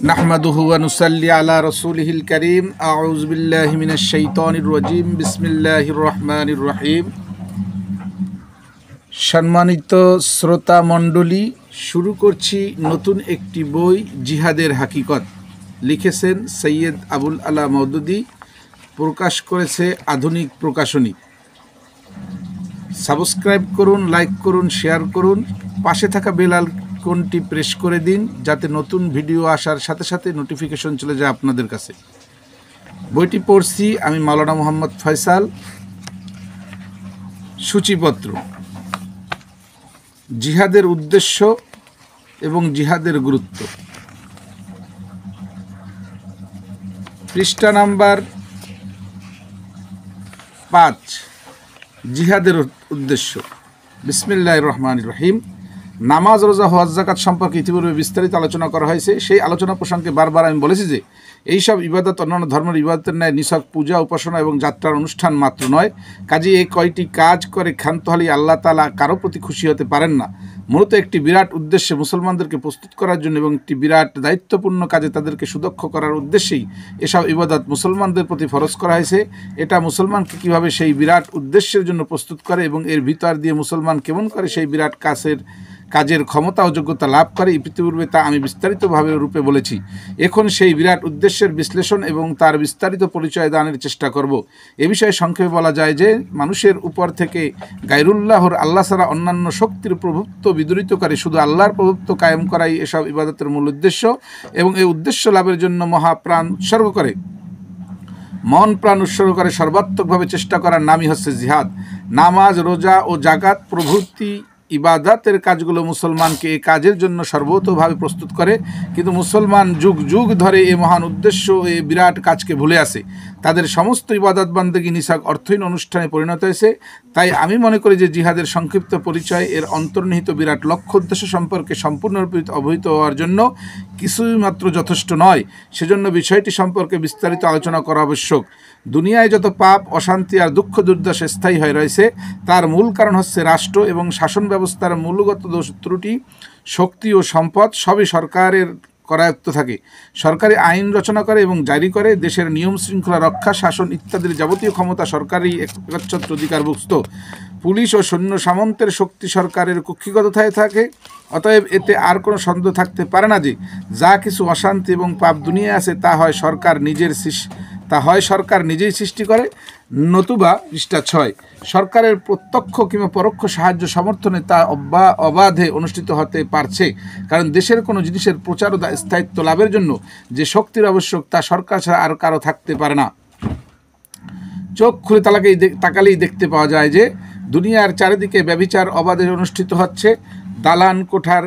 নাহমাদুহু ওয়া নুসাল্লি আলা রাসূলিহিল কারীম। আউযু বিল্লাহি মিনাশ শাইতানির রাজীম। বিসমিল্লাহির রহমানির রহিম। সম্মানিত শ্রোতা মণ্ডলী, শুরু করছি নতুন একটি বই, জিহাদের হাকিকত। লিখেছেন সৈয়দ আবুল আলা মওদুদী, প্রকাশ করেছে আধুনিক প্রকাশনী। সাবস্ক্রাইব করুন, লাইক করুন, শেয়ার করুন, পাশে থাকা বেল আইকনটি প্রেস করে দিন যাতে নতুন ভিডিও আসার সাথে সাথে নোটিফিকেশন চলে যায় আপনাদের কাছে। বইটি পড়ছি আমি মাওলানা মোহাম্মদ ফয়সাল। সূচিপত্র: জিহাদের উদ্দেশ্য এবং জিহাদের গুরুত্ব। পৃষ্ঠা নাম্বার 5, জিহাদের উদ্দেশ্য। বিসমিল্লাহির রহমানির রহিম। নামাজ, রোজা, হজ, যাকাত সম্পর্কে ইতিপূর্বে বিস্তারিত আলোচনা করা হয়েছে। সেই আলোচনা প্রসঙ্গে বারবার আমি বলেছি যে এইসব ইবাদত অন্যান্য ধর্মের ইবাদতের ন্যায় নিছক পূজা, উপাসনা এবং যাত্রার অনুষ্ঠান মাত্র নয়। কাজেই এই কয়টি কাজ করে ক্ষান্ত হলেই আল্লাহ তাআলা কারো প্রতি খুশি হতে পারেন না। মূলত একটি বিরাট উদ্দেশ্যে মুসলমানদেরকে প্রস্তুত করার জন্য এবং একটি বিরাট দায়িত্বপূর্ণ কাজে তাদেরকে সুদক্ষ করার উদ্দেশ্যেই এসব ইবাদত মুসলমানদের প্রতি ফরজ করা হয়েছে। এটা মুসলমানকে কীভাবে সেই বিরাট উদ্দেশ্যের জন্য প্রস্তুত করে এবং এর ভিতর দিয়ে মুসলমান কেমন করে সেই বিরাট কাজের ক্ষমতা ও যোগ্যতা লাভ করে, ইতিপূর্বে তা আমি বিস্তারিতভাবে রূপে বলেছি। এখন সেই বিরাট উদ্দেশ্যের বিশ্লেষণ এবং তার বিস্তারিত পরিচয় দানের চেষ্টা করব। এ বিষয়ে সংক্ষেপে বলা যায় যে মানুষের উপর থেকে গায়রুল্লাহর, আল্লাহ ছাড়া অন্যান্য শক্তির প্রভুত্ব বিদূরিত করে শুধু আল্লাহর প্রভুত্ব কায়েম করাই এসব ইবাদতের মূল উদ্দেশ্য এবং এই উদ্দেশ্য লাভের জন্য মহাপ্রাণ উৎসর্গ করে, মন প্রাণ উৎসর্গ করে সর্বাত্মকভাবে চেষ্টা করার নামই হচ্ছে জিহাদ। নামাজ, রোজা ও জাকাত প্রভৃতি ইবাদতের কাজগুলো মুসলমানকে এই কাজের জন্য সর্বতোভাবে প্রস্তুত করে, কিন্তু মুসলমান যুগ যুগ ধরে এই মহান উদ্দেশ্য, এই বিরাট কাজকে ভুলে আসে। তাদের সমস্ত ইবাদত বান্দেগী নিছক অর্থহীন অনুষ্ঠানে পরিণত হয়েছে। তাই আমি মনে করি যে জিহাদের সংক্ষিপ্ত পরিচয় এর অন্তর্নিহিত বিরাট লক্ষ্য উদ্দেশ্য সম্পর্কে সম্পূর্ণরূপে অবহিত হওয়ার জন্য কিছুই মাত্র যথেষ্ট নয়। সেজন্য বিষয়টি সম্পর্কে বিস্তারিত আলোচনা করা আবশ্যক। দুনিয়ায় যত পাপ, অশান্তি আর দুঃখ দুর্দশা স্থায়ী হয়ে রয়েছে তার মূল কারণ হচ্ছে রাষ্ট্র এবং শাসন ব্যবস্থার মূলগত দোষ ত্রুটি। শক্তি ও সম্পদ সবই সরকারের করায়ত্ত থাকে। সরকারি আইন রচনা করে এবং জারি করে, দেশের নিয়ম শৃঙ্খলা রক্ষা, শাসন ইত্যাদির যাবতীয় ক্ষমতা সরকারি একচ্ছত্র অধিকারভুক্ত। পুলিশ ও সৈন্য সামন্তের শক্তি সরকারের কক্ষিগত থাকে। অতএব এতে আর কোনো সন্দেহ থাকতে পারে না যে যা কিছু অশান্তি এবং পাপ দুনিয়ায় আছে তা হয় সরকার নিজেই সৃষ্টি করে, নতুবা পৃষ্ঠা 6, সরকারের প্রত্যক্ষ কিংবা পরোক্ষ সাহায্য সমর্থনে তা অবাধে অনুষ্ঠিত হতে পারছে। কারণ দেশের কোনো জিনিসের প্রচার ও স্থায়িত্ব লাভের জন্য যে শক্তির আবশ্যক তা সরকার ছাড়া আর কারো থাকতে পারে না। চোখ খুলে তাকালেই দেখতে পাওয়া যায় যে দুনিয়ার চারিদিকে ব্যভিচার অবাধে অনুষ্ঠিত হচ্ছে। দালান কোঠার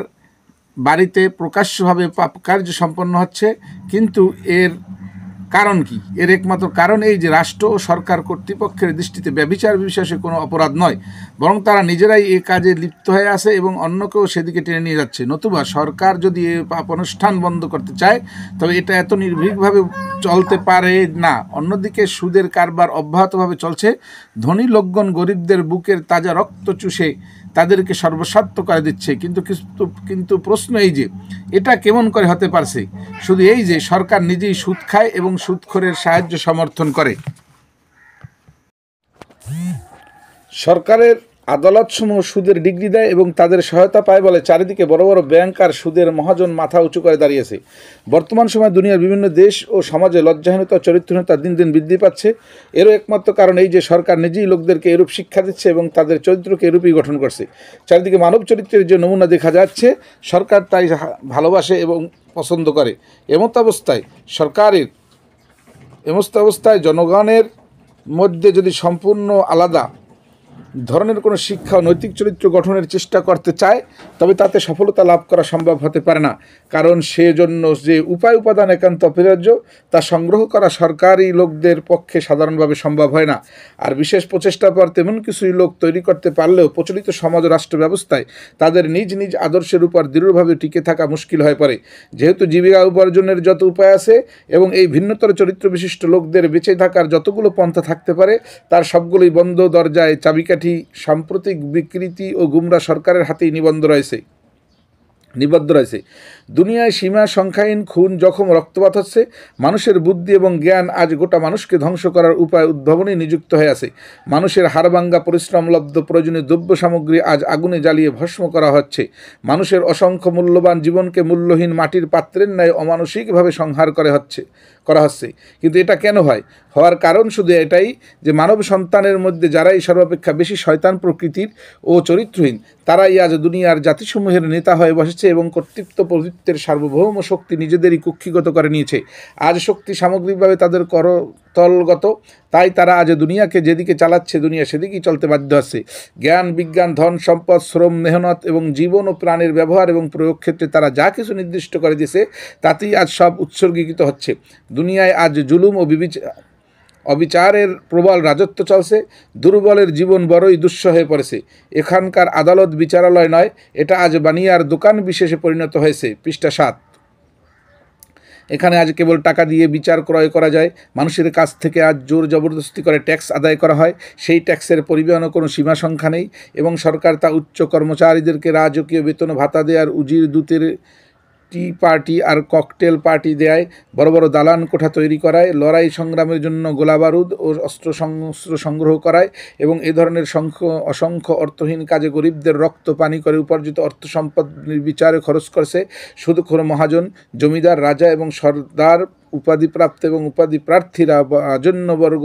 বাড়িতে প্রকাশ্যভাবে পাপ কার্য সম্পন্ন হচ্ছে। কিন্তু এর কারণ কি? এর একমাত্র কারণ এই যে রাষ্ট্র ও সরকার কর্তৃপক্ষের দৃষ্টিতে ব্যভিচার বিশেষে কোনো অপরাধ নয়, বরং তারা নিজেরাই এই কাজে লিপ্ত হয়ে আছে এবং অন্যকেও সেদিকে টেনে নিয়ে যাচ্ছে। নতুবা সরকার যদি এই পাপ অনুষ্ঠান বন্ধ করতে চায় তবে এটা এত নির্ভীকভাবে চলতে পারে না। অন্যদিকে সুদের কারবার অব্যাহতভাবে চলছে। ধনী লোকগণ গরিবদের বুকের তাজা রক্ত চুষে তাদেরকে সর্বস্বার্থ করে দিচ্ছে। কিন্তু প্রশ্ন এই যে এটা কেমন করে হতে পারছে? শুধু এই যে সরকার নিজেই সুদ খায় এবং সুদখোরের সাহায্য সমর্থন করে। সরকারের আদালতসমূহ সুদের ডিগ্রি দেয় এবং তাদের সহায়তা পায় বলে চারিদিকে বড় বড় ব্যাংক আর সুদের মহাজন মাথা উঁচু করে দাঁড়িয়েছে। বর্তমান সময়ে দুনিয়ার বিভিন্ন দেশ ও সমাজে লজ্জাহীনতা, চরিত্রহীনতা দিন দিন বৃদ্ধি পাচ্ছে। এরও একমাত্র কারণ এই যে সরকার নিজেই লোকদেরকে এরূপ শিক্ষা দিচ্ছে এবং তাদের চরিত্রকে এরূপই গঠন করছে। চারিদিকে মানব চরিত্রের যে নমুনা দেখা যাচ্ছে, সরকার তাই ভালোবাসে এবং পছন্দ করে। এমত অবস্থায় জনগণের মধ্যে যদি সম্পূর্ণ আলাদা ধরনের কোনো শিক্ষা ও নৈতিক চরিত্র গঠনের চেষ্টা করতে চায় তবে তাতে সফলতা লাভ করা সম্ভব হতে পারে না। কারণ সেজন্য যে উপাদান একান্ত অপরিহার্য তা সংগ্রহ করা সরকারি লোকদের পক্ষে সাধারণভাবে সম্ভব হয় না। আর বিশেষ প্রচেষ্টার পর তেমন কিছুই লোক তৈরি করতে পারলেও প্রচলিত সমাজ ও রাষ্ট্র ব্যবস্থায় তাদের নিজ নিজ আদর্শের উপর দৃঢ়ভাবে টিকে থাকা মুশকিল হয়ে পড়ে। যেহেতু জীবিকা উপার্জনের যত উপায় আছে এবং এই ভিন্নতর চরিত্র বিশিষ্ট লোকদের বেঁচে থাকার যতগুলো পন্থা থাকতে পারে তার সবগুলোই বন্ধ দরজায় চাবিকাঠি সাম্প্রতিক বিকৃতি ও গুমরা সরকারের হাতেই নিবদ্ধ রয়েছে। দুনিয়ায় সীমা সংখ্যাহীন খুন, জখম, রক্তপাত হচ্ছে। মানুষের বুদ্ধি এবং জ্ঞান আজ গোটা মানুষকে ধ্বংস করার উপায় উদ্ভাবনে নিযুক্ত হয়ে আছে। মানুষের হাড়ভাঙ্গা পরিশ্রমলব্ধ প্রয়োজনীয় দ্রব্য সামগ্রী আজ আগুনে জ্বালিয়ে ভস্ম করা হচ্ছে। মানুষের অসংখ্য মূল্যবান জীবনকে মূল্যহীন মাটির পাত্রের ন্যায় অমানসিকভাবে সংহার করা হচ্ছে। কিন্তু এটা কেন হয়? হওয়ার কারণ শুধু এটাই যে মানব সন্তানের মধ্যে যারাই সর্বাপেক্ষা বেশি শয়তান প্রকৃতির ও চরিত্রহীন, তারাই আজ দুনিয়ার জাতিসমূহের নেতা হয়ে বসেছে এবং কর্তৃত্ব প্রভৃত্বের সার্বভৌম শক্তি নিজেদেরই কুক্ষিগত করে নিয়েছে। আজ শক্তি সামগ্রিকভাবে তাদের করতলগত, তাই তারা আজ দুনিয়াকে যেদিকে চালাচ্ছে, দুনিয়া সেদিকেই চলতে বাধ্য আছে। জ্ঞান, বিজ্ঞান, ধন, সম্পদ, শ্রম, মেহনত এবং জীবন ও প্রাণের ব্যবহার এবং প্রয়োগ ক্ষেত্রে তারা যা কিছু নির্দিষ্ট করে দিয়েছে তাতেই আজ সব উৎসর্গীকৃত হচ্ছে। দুনিয়ায় আজ জুলুম ও অবিচারের প্রবল রাজত্ব চলছে। দুর্বলের জীবন বড়ই দুঃসহ হয়ে পড়েছে। এখানকার আদালত বিচারালয় নয়, এটা আজ বানিয়ার দোকান বিশেষে পরিণত হয়েছে। পৃষ্ঠা 7। এখানে আজ কেবল টাকা দিয়ে বিচার ক্রয় করা যায়। মানুষের কাছ থেকে আজ জোর জবরদস্তি করে ট্যাক্স আদায় করা হয়। সেই ট্যাক্সের পরিমাণও কোনো সীমা সংখ্যা নেই এবং সরকার তা উচ্চ কর্মচারীদেরকে রাজকীয় বেতন ভাতা দেয় আর উজির দূতের টি পার্টি আর ককটেল পার্টি দেয়, বড় বড় দালান কোঠা তৈরি করায়, লড়াই সংগ্রামের জন্য গোলাবারুদ ও অস্ত্র সংগ্রহ করায় এবং এ ধরনের অসংখ্য অর্থহীন কাজে গরিবদের রক্ত পানি করে উপার্জিত অর্থ সম্পদ নির্বিচারে খরচ করছে সুদখোর মহাজন, জমিদার, রাজা এবং সর্দার, উপাধিপ্রাপ্ত এবং উপাধি প্রার্থীরা, রাজন্যবর্গ,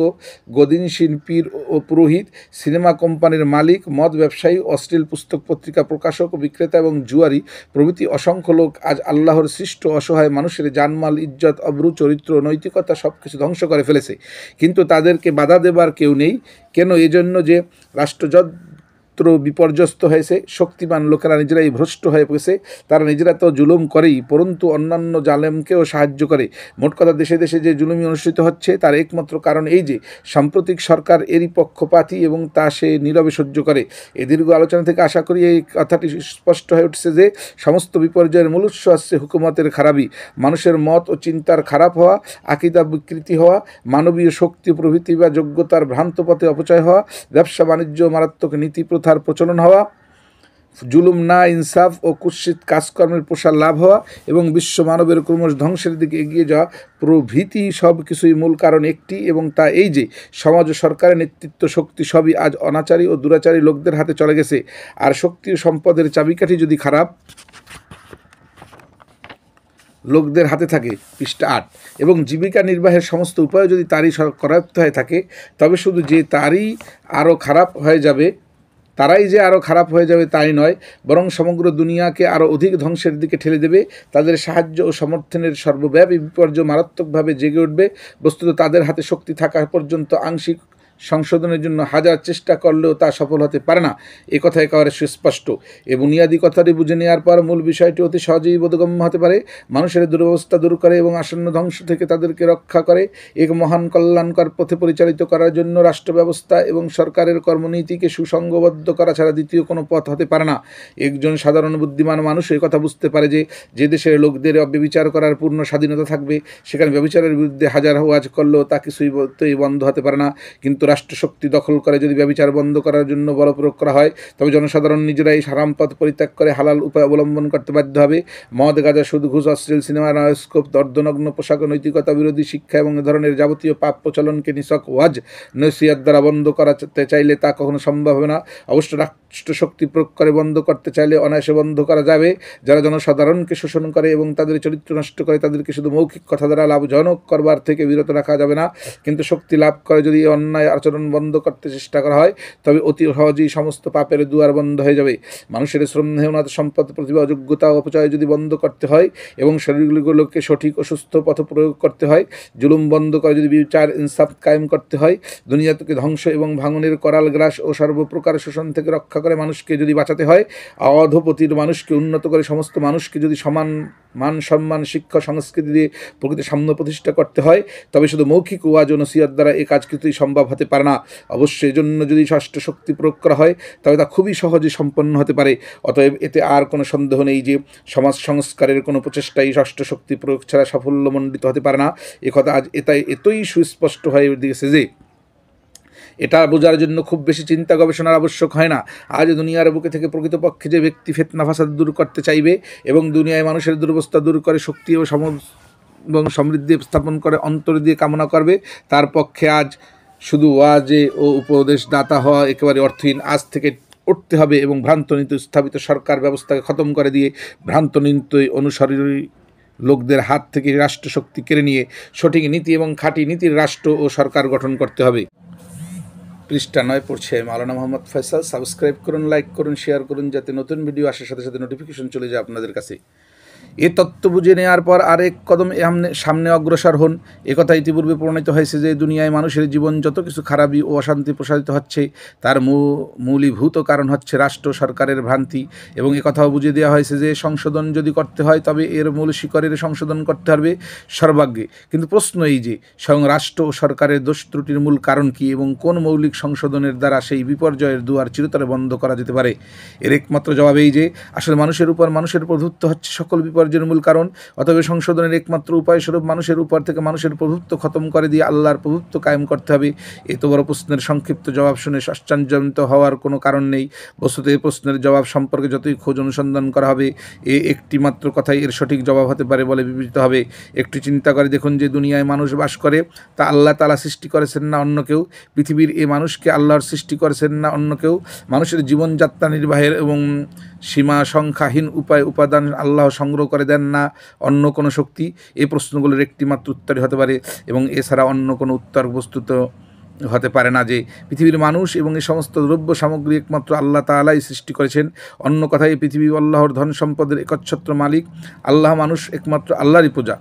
গদিনশীল পীর ও পুরোহিত, সিনেমা কোম্পানির মালিক, মদ ব্যবসায়ী, অশ্লীল পুস্তক পত্রিকা প্রকাশক, বিক্রেতা এবং জুয়ারি প্রভৃতি অসংখ্য লোক আজ আল্লাহর সৃষ্ট অসহায় মানুষের জানমাল, ইজ্জত, অব্রু, চরিত্র, নৈতিকতা সব কিছু ধ্বংস করে ফেলেছে। কিন্তু তাদেরকে বাধা দেবার কেউ নেই। কেন? এজন্য যে রাষ্ট্রযন্ত্র বিপর্যস্ত হয়েছে। শক্তিমান লোকেরা নিজেরাই ভ্রষ্ট হয়ে পড়েছে। তারা নিজেরা তো জুলুম করেই, পরন্তু অন্যান্য জালেমকেও সাহায্য করে। মোট কথা, দেশে দেশে যে জুলুমি অনুষ্ঠিত হচ্ছে তার একমাত্র কারণ এই যে সাম্প্রতিক সরকার এরই পক্ষপাতী এবং তা সে নীরবে সহ্য করে। এই দীর্ঘ আলোচনা থেকে আশা করি এই কথাটি স্পষ্ট হয়ে উঠছে যে সমস্ত বিপর্যয়ের মূল উৎস আসছে হুকুমতের খারাপই। মানুষের মত ও চিন্তার খারাপ হওয়া, আকিদা বিকৃতি হওয়া, মানবীয় শক্তি প্রভৃতি বা যোগ্যতার ভ্রান্ত পথে অপচয় হওয়া, ব্যবসা বাণিজ্য মারাত্মক নীতি প্রথার প্রচলন হওয়া, জুলুম, না ইনসাফ ও কুৎসিত কাজকর্মের প্রসার লাভ হওয়া এবং বিশ্ব মানবের ক্রমশ ধ্বংসের দিকে এগিয়ে যাওয়া প্রভৃতি সব কিছুই মূল কারণ একটি, এবং তা এই যে সমাজ ও সরকারের নেতৃত্ব শক্তি সবই আজ অনাচারী ও দুরাচারী লোকদের হাতে চলে গেছে। আর শক্তি ও সম্পদের চাবিকাঠি যদি খারাপ লোকদের হাতে থাকে, পৃষ্ঠা 8, এবং জীবিকা নির্বাহের সমস্ত উপায় যদি তারই করায়ত্ত হয়ে থাকে, তবে শুধু যে তারাই আরও খারাপ হয়ে যাবে তাই নয়, বরং সমগ্র দুনিয়াকে আরও অধিক ধ্বংসের দিকে ঠেলে দেবে। তাদের সাহায্য ও সমর্থনের সর্বব্যাপী বিপর্যয় মারাত্মকভাবে জেগে উঠবে। বস্তুত তাদের হাতে শক্তি থাকা পর্যন্ত আংশিক সংশোধনের জন্য হাজার চেষ্টা করলেও তা সফল হতে পারে না। এ কথা একেবারে সুস্পষ্ট। এ বুনিয়াদি কথাটি বুঝে নেওয়ার পর মূল বিষয়টি অতি সহজেই বোধগম্য হতে পারে। মানুষের দুরবস্থা দূর করে এবং আসন্ন ধ্বংস থেকে তাদেরকে রক্ষা করে এক মহান কল্যাণকর পথে পরিচালিত করার জন্য রাষ্ট্র ব্যবস্থা এবং সরকারের কর্মনীতিকে সুসংঘবদ্ধ করা ছাড়া দ্বিতীয় কোনো পথ হতে পারে না। একজন সাধারণ বুদ্ধিমান মানুষ এই কথা বুঝতে পারে যে দেশের লোকদের ব্যভিচার করার পূর্ণ স্বাধীনতা থাকবে, সেখানে ব্যভিচারের বিরুদ্ধে হাজার ওয়াজ করলেও তা কিছুই বন্ধ হতে পারে না। কিন্তু রাষ্ট্রশক্তি দখল করে যদি ব্যভিচার বন্ধ করার জন্য বল প্রয়োগ করা হয়, তবে জনসাধারণ নিজেরাই হারাম পথ পরিত্যাগ করে হালাল উপায় অবলম্বন করতে বাধ্য হবে। মদ, গাঁজা, সুদ, ঘুষ, অশ্লীল সিনেমা, নায়স্কোপ, দর্দনগ্ন পোশাক, নৈতিকতা বিরোধী শিক্ষা এবং এ ধরনের যাবতীয় পাপ প্রচলনকে নিছক ওয়াজ নসিহত দ্বারা বন্ধ করাতে চাইলে তা কখনো সম্ভব হবে না। অবশ্য রাষ্ট্রশক্তি প্রয়োগ করে বন্ধ করতে চাইলে অনায়াসে বন্ধ করা যাবে। যারা জনসাধারণকে শোষণ করে এবং তাদের চরিত্র নষ্ট করে, তাদেরকে শুধু মৌখিক কথা দ্বারা লাভজনক করবার থেকে বিরত রাখা যাবে না। কিন্তু শক্তি লাভ করে যদি অন্যায় আচরণ বন্ধ করতে চেষ্টা করা হয়, তবে অতি সহজেই সমস্ত পাপের দুয়ার বন্ধ হয়ে যাবে। মানুষের শ্রম, মেহনত, সম্পদ, প্রতিভা, অযোগ্যতা, অপচয় যদি বন্ধ করতে হয় এবং শরীরগুলোকে সঠিক ও সুস্থ পথ প্রয়োগ করতে হয়, জুলুম বন্ধ করে যদি বিচার ইনসাফ কায়েম করতে হয়, দুনিয়া থেকে ধ্বংস এবং ভাঙনের করাল গ্রাস ও সর্বপ্রকার শোষণ থেকে রক্ষা করে মানুষকে যদি বাঁচাতে হয়, অধপতির মানুষকে উন্নত করে সমস্ত মানুষকে যদি সমান মান, সম্মান, শিক্ষা, সংস্কৃতি দিয়ে প্রকৃতির সাম্য প্রতিষ্ঠা করতে হয়, তবে শুধু মৌখিক ওয়াজ ও নসিহত দ্বারা এই কাজ কিছুই সম্ভব হতে পারে না। অবশ্যই এজন্য যদি ষষ্ঠ শক্তি প্রয়োগ করা হয়, তবে তা খুবই সহজে সম্পন্ন হতে পারে। অতএব এতে আর কোনো সন্দেহ নেই যে সমাজ সংস্কারের কোনো প্রচেষ্টাই ষষ্ঠ শক্তি প্রয়োগ ছাড়া সাফল্যমণ্ডিত হতে পারে না। এ কথা আজ এতই সুস্পষ্ট হয়ে গেছে যে এটা বোঝার জন্য খুব বেশি চিন্তা গবেষণার আবশ্যক হয় না। আজ দুনিয়ার বুকে থেকে প্রকৃতপক্ষে যে ব্যক্তি ফিতনা ফাসাদ দূর করতে চাইবে এবং দুনিয়ায় মানুষের দুরবস্থা দূর করে শক্তি ও এবং সমৃদ্ধি স্থাপন করে অন্তর দিয়ে কামনা করবে, তার পক্ষে আজ শুধু ওয়াজে ও উপদেশদাতা হওয়া একেবারে অর্থহীন। আজ থেকে উঠতে হবে এবং ভ্রান্তনীতি স্থাপিত সরকার ব্যবস্থাকে খতম করে দিয়ে ভ্রান্তনীতি অনুসারী লোকদের হাত থেকে রাষ্ট্রশক্তি কেড়ে নিয়ে সঠিক নীতি এবং খাঁটি নীতির রাষ্ট্র ও সরকার গঠন করতে হবে। পৃষ্ঠা 9 পড়ছে মাওলানা মোহাম্মদ ফয়সাল। সাবস্ক্রাইব করুন, লাইক করুন, শেয়ার করুন, যাতে নতুন ভিডিও আসার সাথে সাথে নোটিফিকেশন চলে যায় আপনাদের কাছে। এ তত্ত্ব বুঝে নেওয়ার পর আরেক কদম সামনে অগ্রসর হন। একথা ইতিপূর্বে প্রণীত হয়েছে যে দুনিয়ায় মানুষের জীবন যত কিছু খারাপি ও অশান্তি প্রসারিত হচ্ছে তার মূলীভূত কারণ হচ্ছে রাষ্ট্র সরকারের ভ্রান্তি, এবং একথাও বুঝিয়ে দেওয়া হয়েছে যে সংশোধন যদি করতে হয় তবে এর মূল শিকড়ের সংশোধন করতে হবে সর্বাগ্রে। কিন্তু প্রশ্ন এই যে স্বয়ং রাষ্ট্র ও সরকারের দোষ ত্রুটির মূল কারণ কী এবং কোন মৌলিক সংশোধনের দ্বারা সেই বিপর্যয়ের দুয়ার চিরতরে বন্ধ করা যেতে পারে? এর একমাত্র জবাব এই যে আসলে মানুষের উপর মানুষের প্রভুত্ব হচ্ছে সকল বিপর্যয়ের মূল কারণ। অতএব সংশোধনের একমাত্র উপায় স্বরূপ মানুষের উপর থেকে মানুষের প্রভুত্ব খতম করে দিয়ে আল্লাহর প্রভুত্ব কায়েম করতে হবে। এত বড় প্রশ্নের সংক্ষিপ্ত জবাব শুনে আশ্চর্যান্বিত হওয়ার কোনো কারণ নেই। বস্তুত এই প্রশ্নের জবাব সম্পর্কে যতই খোঁজ অনুসন্ধান করা হবে একটি মাত্র কথাই এর সঠিক জবাব হতে পারে বলে বিবেচিত হবে। একটু চিন্তা করে দেখুন যে দুনিয়ায় মানুষ বাস করে তা আল্লাহ তাআলা সৃষ্টি করেছেন না অন্য কেউ? পৃথিবীর এই মানুষকে আল্লাহর সৃষ্টি করেছেন না অন্য কেউ? মানুষের জীবনযাত্রা নির্বাহের এবং সীমা সংখ্যাহীন উপাদান আল্লাহ সংগ্রহ করে দেন না অন্য কোনো শক্তি? এই প্রশ্নগুলোর একটি মাত্র উত্তরই হতে পারে এবং এছাড়া অন্য কোনো উত্তর বস্তুত হতে পারে না যে পৃথিবীর মানুষ এবং এই সমস্ত দ্রব্য সামগ্রী একমাত্র আল্লাহ তাআলাই সৃষ্টি করেছেন। অন্য কথায় পৃথিবী আল্লাহর ধন সম্পদের একচ্ছত্র মালিক আল্লাহ, মানুষ একমাত্র আল্লাহরই প্রজা।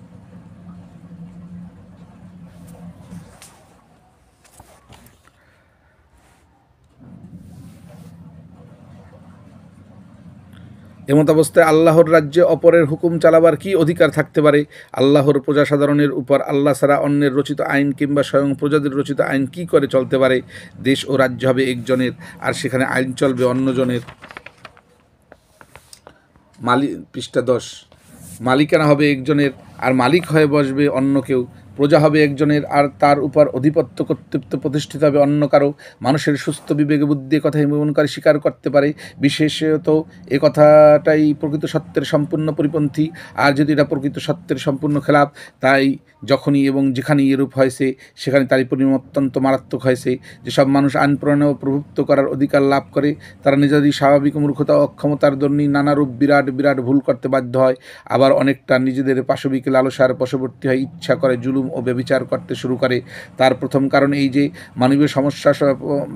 এমত অবস্থায় আল্লাহর রাজ্যে অপরের হুকুম চালাবার কি অধিকার থাকতে পারে? আল্লাহর প্রজাসাধারণের উপর আল্লাহ ছাড়া অন্যের রচিত আইন কিংবা স্বয়ং প্রজাদের রচিত আইন কি করে চলতে পারে? দেশ ও রাজ্য হবে একজনের আর সেখানে আইন চলবে অন্যজনের। পৃষ্ঠা 10। মালিকানা হবে একজনের আর মালিক হয়ে বসবে অন্য কেউ। প্রজা হবে একজনের আর তার উপর অধিপত্য কর্তৃত্ব প্রতিষ্ঠিত হবে অন্য কারো। মানুষের সুস্থ বিবেকে বুদ্ধি কথা মননকারী স্বীকার করতে পারে, বিশেষত এ কথাটাই প্রকৃত সত্যের সম্পূর্ণ পরিপন্থী। আর যদি এটা প্রকৃত সত্যের সম্পূর্ণ খেলাপ, তাই যখনই এবং যেখানেই এরূপ হয়েছে সেখানে তারই পরিণাম অত্যন্ত মারাত্মক হয়েছে। যেসব মানুষ আইন প্রণয়ন ও প্রভুত্ব করার অধিকার লাভ করে তারা নিজেদের স্বাভাবিক মূর্খতা ও অক্ষমতার দরুন নানারূপ বিরাট ভুল করতে বাধ্য হয়। আবার অনেকটা নিজেদের পাশবিক লালসার বশবর্তী হয়, ইচ্ছা করে জুলুম ও ব্যভিচার করতে শুরু করে। তার প্রথম কারণ এই যে মানবীয় সমস্যা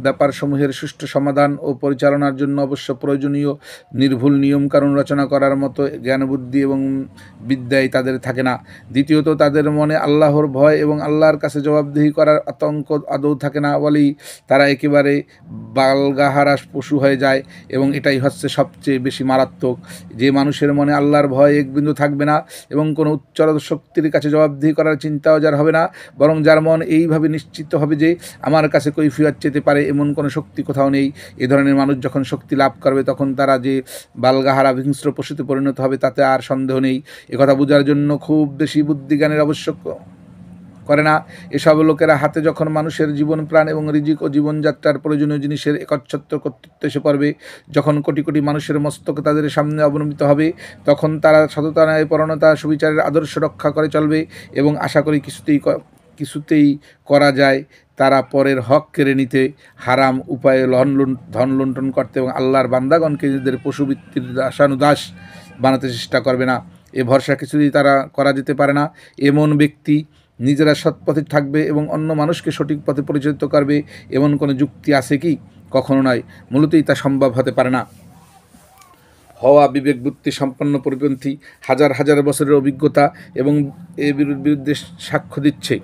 ব্যাপারসমূহের সুষ্ঠু সমাধান ও পরিচালনার জন্য অবশ্য প্রয়োজনীয় নির্ভুল নিয়মকানুন রচনা করার মতো জ্ঞানবুদ্ধি এবং বিদ্যায় তাদের থাকে না। দ্বিতীয়ত তাদের মনে আল্লাহর ভয় এবং আল্লাহর কাছে জবাবদিহি করার আতঙ্ক আদৌ থাকে না বলেই তারা একেবারে বালগাহারা পশু হয়ে যায়। এবং এটাই হচ্ছে সবচেয়ে বেশি মারাত্মক, যে মানুষের মনে আল্লাহর ভয় এক বিন্দু থাকবে না এবং কোনো উচ্চর শক্তির কাছে জবাবদিহি করার চিন্তাও যার হবে না, বরং যার মন এইভাবে নিশ্চিত হবে যে আমার কাছে কৈফিয়ত চেতে পারে এমন কোনো শক্তি কোথাও নেই। এ ধরনের মানুষ যখন শক্তি লাভ করবে তখন তারা যে বালগাহারা হিংস্র পশুতে পরিণত হবে তাতে আর সন্দেহ নেই। একথা বোঝার জন্য খুব বেশি বুদ্ধিজ্ঞানের আবশ্যক করে না। এসব লোকেরা হাতে যখন মানুষের জীবন প্রাণ এবং রিজিক ও জীবনযাত্রার প্রয়োজনীয় জিনিসের একচ্ছত্র কর্তৃত্ব এসে পড়বে, যখন কোটি কোটি মানুষের মস্তক তাদের সামনে অবনমিত হবে, তখন তারা সততা ন্যায় পরায়ণতা সুবিচারের আদর্শ রক্ষা করে চলবে এবং আশা করি কিছুতেই করা যায় তারা পরের হক কেড়ে নিতে, হারাম উপায়ে ধন লুণ্ঠন করতে এবং আল্লাহর বান্দাগণকে নিজেদের পশুবৃত্তির দাসানুদাস বানাতে চেষ্টা করবে না। এ ভরসা কিছুতেই তারা করা যেতে পারে না। এমন ব্যক্তি নিজেরা সৎপথে থাকবে এবং অন্য মানুষকে সঠিক পথে পরিচালিত করবে এমন কোনো যুক্তি আছে কি? কখনো নয়। মূলতই তা সম্ভব হতে পারে না। হওয়া বিবেক বুদ্ধি সম্পন্ন পরিপন্থী হাজার হাজার বছরের অভিজ্ঞতা এবং এর বিরুদ্ধে সাক্ষ্য দিচ্ছে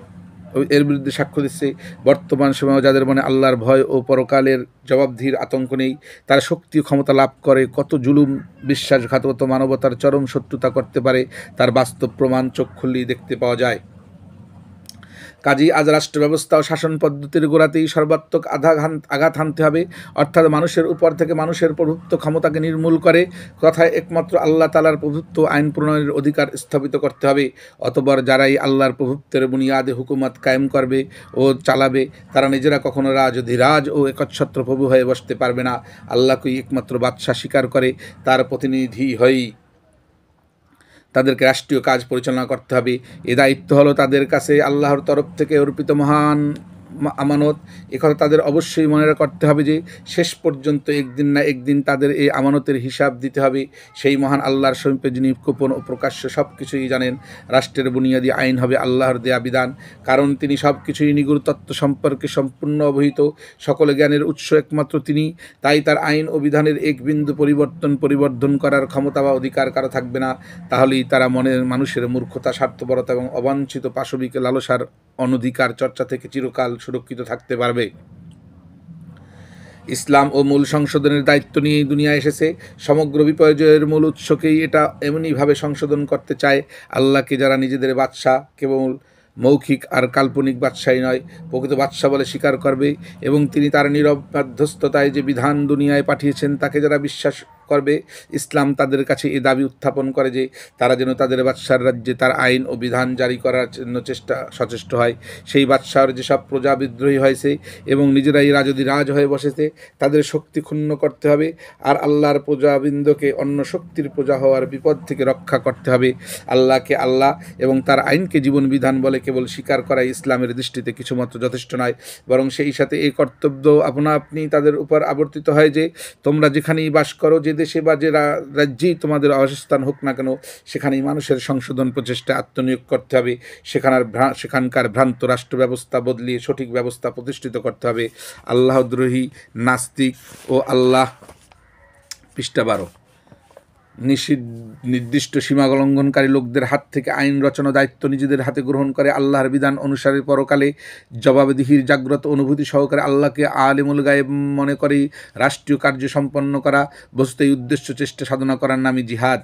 বর্তমান সময়ে যাদের মনে আল্লাহর ভয় ও পরকালের জবাবদিহির আতঙ্ক নেই, তারা শক্তি ও ক্ষমতা লাভ করে কত জুলুম, বিশ্বাসঘাতকতা, মানবতার চরম শত্রুতা করতে পারে তার বাস্তব প্রমাণ চোখ খুললেই দেখতে পাওয়া যায়। কাজেই আজ রাষ্ট্র ব্যবস্থা ও শাসন পদ্ধতির গোড়াতেই সর্বাত্মক আঘাত হানতে হবে, অর্থাৎ মানুষের উপর থেকে মানুষের প্রভুত্ব ক্ষমতাকে নির্মূল করে কথায় একমাত্র আল্লাহ তাআলার প্রভুত্ব আইন প্রণয়নের অধিকার স্থাপিত করতে হবে। অতঃপর যারাই আল্লাহর প্রভুত্বের বুনিয়াদে হুকুমত কায়েম করবে ও চালাবে তারা নিজেরা কখনো রাজ ও একচ্ছত্র প্রভু হয়ে বসতে পারবে না। আল্লাহকেই একমাত্র বাদশাহ স্বীকার করে তার প্রতিনিধি হয়েই তাদেরকে রাষ্ট্রীয় কাজ পরিচালনা করতে হবে। এ দায়িত্ব হলো তাদের কাছে আল্লাহর তরফ থেকে অর্পিত মহান আমানত। একথা তাদের অবশ্যই মনে করতে হবে যে শেষ পর্যন্ত একদিন না একদিন তাদের এই আমানতের হিসাব দিতে হবে সেই মহান আল্লাহর সমীপে, যিনি গোপন ও প্রকাশ্য সব কিছুই জানেন। রাষ্ট্রের বুনিয়াদী আইন হবে আল্লাহর দেয়া বিধান, কারণ তিনি সব কিছুই নিগুড় তত্ত্ব সম্পর্কে সম্পূর্ণ অবহিত। সকলে জ্ঞানের উৎস একমাত্র তিনি, তাই তার আইন ও বিধানের এক বিন্দু পরিবর্ধন করার ক্ষমতা বা অধিকার কারো থাকবে না। তাহলেই তারা মানুষের মূর্খতা, স্বার্থপরতা এবং অবাঞ্ছিত পাশবিক লালসার অনধিকার চর্চা থেকে চিরকাল সুরক্ষিত থাকতে পারবে। ইসলাম ও মূল সংশোধনের দায়িত্ব নিয়েই দুনিয়া এসেছে। সমগ্র বিপর্যয়ের মূল উৎসকেই এটা এমনইভাবে সংশোধন করতে চায়। আল্লাহকে যারা নিজেদের বাদশাহ, কেবল মৌখিক আর কাল্পনিক বাদশাহী নয়, প্রকৃত বাদশাহ বলে স্বীকার করবে এবং তিনি তার নীরব মধ্যস্থতায় যে বিধান দুনিয়ায় পাঠিয়েছেন তাকে যারা বিশ্বাস করবে, ইসলাম তাদের কাছে এই দাবি উত্থাপন করে যে তারা যেন তাদের বাদশার রাজ্যে তার আইন ও বিধান জারি করার জন্য সচেষ্ট হয়। সেই বাদশার যেসব প্রজা বিদ্রোহী হয়েছে এবং নিজেরাই রাজ হয়ে বসেছে তাদের শক্তি ক্ষুণ্ণ করতে হবে, আর আল্লাহর প্রজাবৃন্দকে অন্য শক্তির প্রজা হওয়ার বিপদ থেকে রক্ষা করতে হবে। আল্লাহকে আল্লাহ এবং তার আইনকে জীবন বিধান বলে কেবল স্বীকার করাই ইসলামের দৃষ্টিতে কিছুমাত্র যথেষ্ট নয়, বরং সেই সাথে এই কর্তব্য আপনি তাদের উপর আবর্তিত হয় যে তোমরা যেখানেই বাস করো, যে দেশে বা যে রাজ্যেই তোমাদের অবস্থান হোক না কেন, সেখানেই মানুষের সংশোধন প্রচেষ্টা আত্মনিয়োগ করতে হবে। সেখানকার ভ্রান্ত রাষ্ট্র ব্যবস্থা বদলিয়ে সঠিক ব্যবস্থা প্রতিষ্ঠিত করতে হবে। আল্লাহদ্রোহী, নাস্তিক ও আল্লাহ পৃষ্ঠা 12 নির্দিষ্ট সীমা লঙ্ঘনকারী লোকদের হাত থেকে আইন রচনা দায়িত্ব নিজেদের হাতে গ্রহণ করে আল্লাহর বিধান অনুসারে পরকালে জবাবদিহির জাগ্রত অনুভূতি সহকারে আল্লাহকে আলিমুল গায়েব মনে করে রাষ্ট্রীয় কার্য সম্পন্ন করা, বস্তুত এই উদ্দেশ্য চেষ্টা সাধনা করার নামই জিহাদ।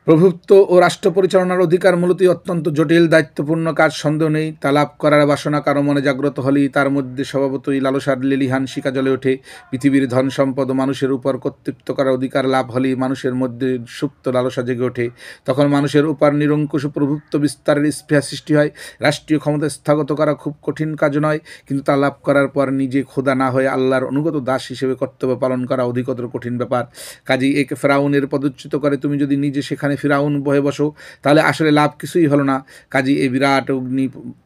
প্রভুত্ব ও রাষ্ট্র পরিচালনার অধিকার মূলতই অত্যন্ত জটিল দায়িত্বপূর্ণ কাজ, সন্দেহ নেই। তা লাভ করার বাসনা কারো মনে জাগ্রত হলেই তার মধ্যে স্বভাবতই লালসার লেলিহান শিখা জ্বলে ওঠে। পৃথিবীর ধন সম্পদ ও মানুষের উপর কর্তৃত্ব করার অধিকার লাভ হলেই মানুষের মধ্যে সুপ্ত লালসা জেগে ওঠে। তখন মানুষের উপর নিরঙ্কুশ প্রভুত্ব বিস্তারের স্পৃহা সৃষ্টি হয়। রাষ্ট্রীয় ক্ষমতা স্থগত করা খুব কঠিন কাজ নয়, কিন্তু তা লাভ করার পর নিজে খোদা না হয়ে আল্লাহর অনুগত দাস হিসেবে কর্তব্য পালন করা অধিকতর কঠিন ব্যাপার। কাজেই একে ফেরাউনের পদচ্যুত করে তুমি যদি নিজে সেখানে ফিরাউন বহে বসো তাহলে আসলে লাভ কিছুই হলো না। কাজেই এই বিরাট অগ্নি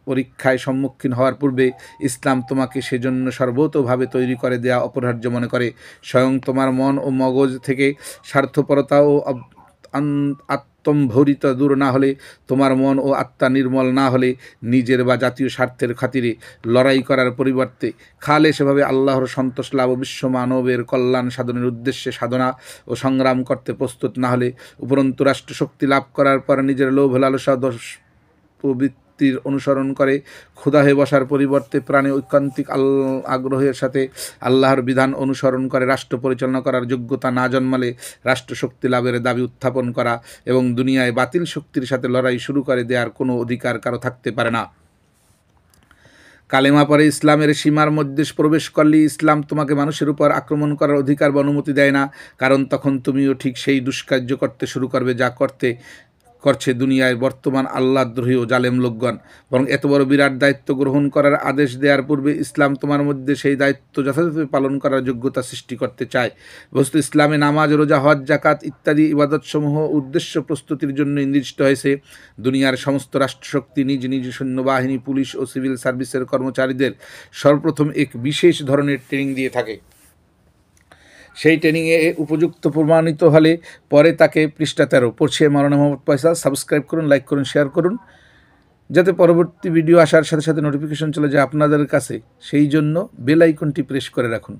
পরীক্ষায় সম্মুখীন হওয়ার পূর্বে ইসলাম তোমাকে সেজন্য সর্বতোভাবে তৈরি করে দেয়া অপরিহার্য মনে করে। স্বয়ং তোমার মন ও মগজ থেকে স্বার্থপরতা ও আত্মম্ভরিত দূর না হলে, তোমার মন ও আত্মা নির্মল না হলে, নিজের বা জাতীয় স্বার্থের খাতিরে লড়াই করার পরিবর্তে সেভাবে আল্লাহর সন্তোষ লাভ ও বিশ্ব মানবের কল্যাণ সাধনের উদ্দেশ্যে সাধনা ও সংগ্রাম করতে প্রস্তুত না হলে, উপরন্তু রাষ্ট্রশক্তি লাভ করার পর নিজের লোভ লালসা প্রবৃত্তির অনুসরণ করে ক্ষুধা হয়ে বসার পরিবর্তে প্রাণে ঐকান্তিক আগ্রহের সাথে আল্লাহর বিধান অনুসরণ করে রাষ্ট্র পরিচালনা করার যোগ্যতা না জন্মালে রাষ্ট্রশক্তি লাভের দাবি উত্থাপন করা এবং দুনিয়ায় বাতিল শক্তির সাথে লড়াই শুরু করে দেওয়ার কোনো অধিকার কারো থাকতে পারে না। কালেমা পরে ইসলামের সীমার মধ্যে প্রবেশ করলে ইসলাম তোমাকে মানুষের উপর আক্রমণ করার অধিকার বা অনুমতি দেয় না, কারণ তখন তুমিও ঠিক সেই দুষ্কার্য করতে শুরু করবে যা করছে দুনিয়ায় বর্তমান আল্লাহদ্রোহী ও জালেম লোকগণ। বরং এত বড় বিরাট দায়িত্ব গ্রহণ করার আদেশ দেওয়ার পূর্বে ইসলাম তোমার মধ্যে সেই দায়িত্ব যথাযথভাবে পালন করার যোগ্যতা সৃষ্টি করতে চায়। বস্তু ইসলামে নামাজ, রোজা, হজ, জাকাত ইত্যাদি ইবাদতসমূহ উদ্দেশ্য প্রস্তুতির জন্য নির্দিষ্ট হয়েছে। দুনিয়ার সমস্ত রাষ্ট্রশক্তি নিজ নিজ সৈন্যবাহিনী, পুলিশ ও সিভিল সার্ভিসের কর্মচারীদের সর্বপ্রথম এক বিশেষ ধরনের ট্রেনিং দিয়ে থাকে। সেই ট্রেনিংয়ে উপযুক্ত প্রমাণিত হলে পরে তাকে পৃষ্ঠা 13 পড়ছে মাওলানা মোহাম্মদ ফয়সাল। সাবস্ক্রাইব করুন, লাইক করুন, শেয়ার করুন, যাতে পরবর্তী ভিডিও আসার সাথে সাথে নোটিফিকেশন চলে যায় আপনাদের কাছে। সেই জন্য বেল আইকনটি প্রেস করে রাখুন।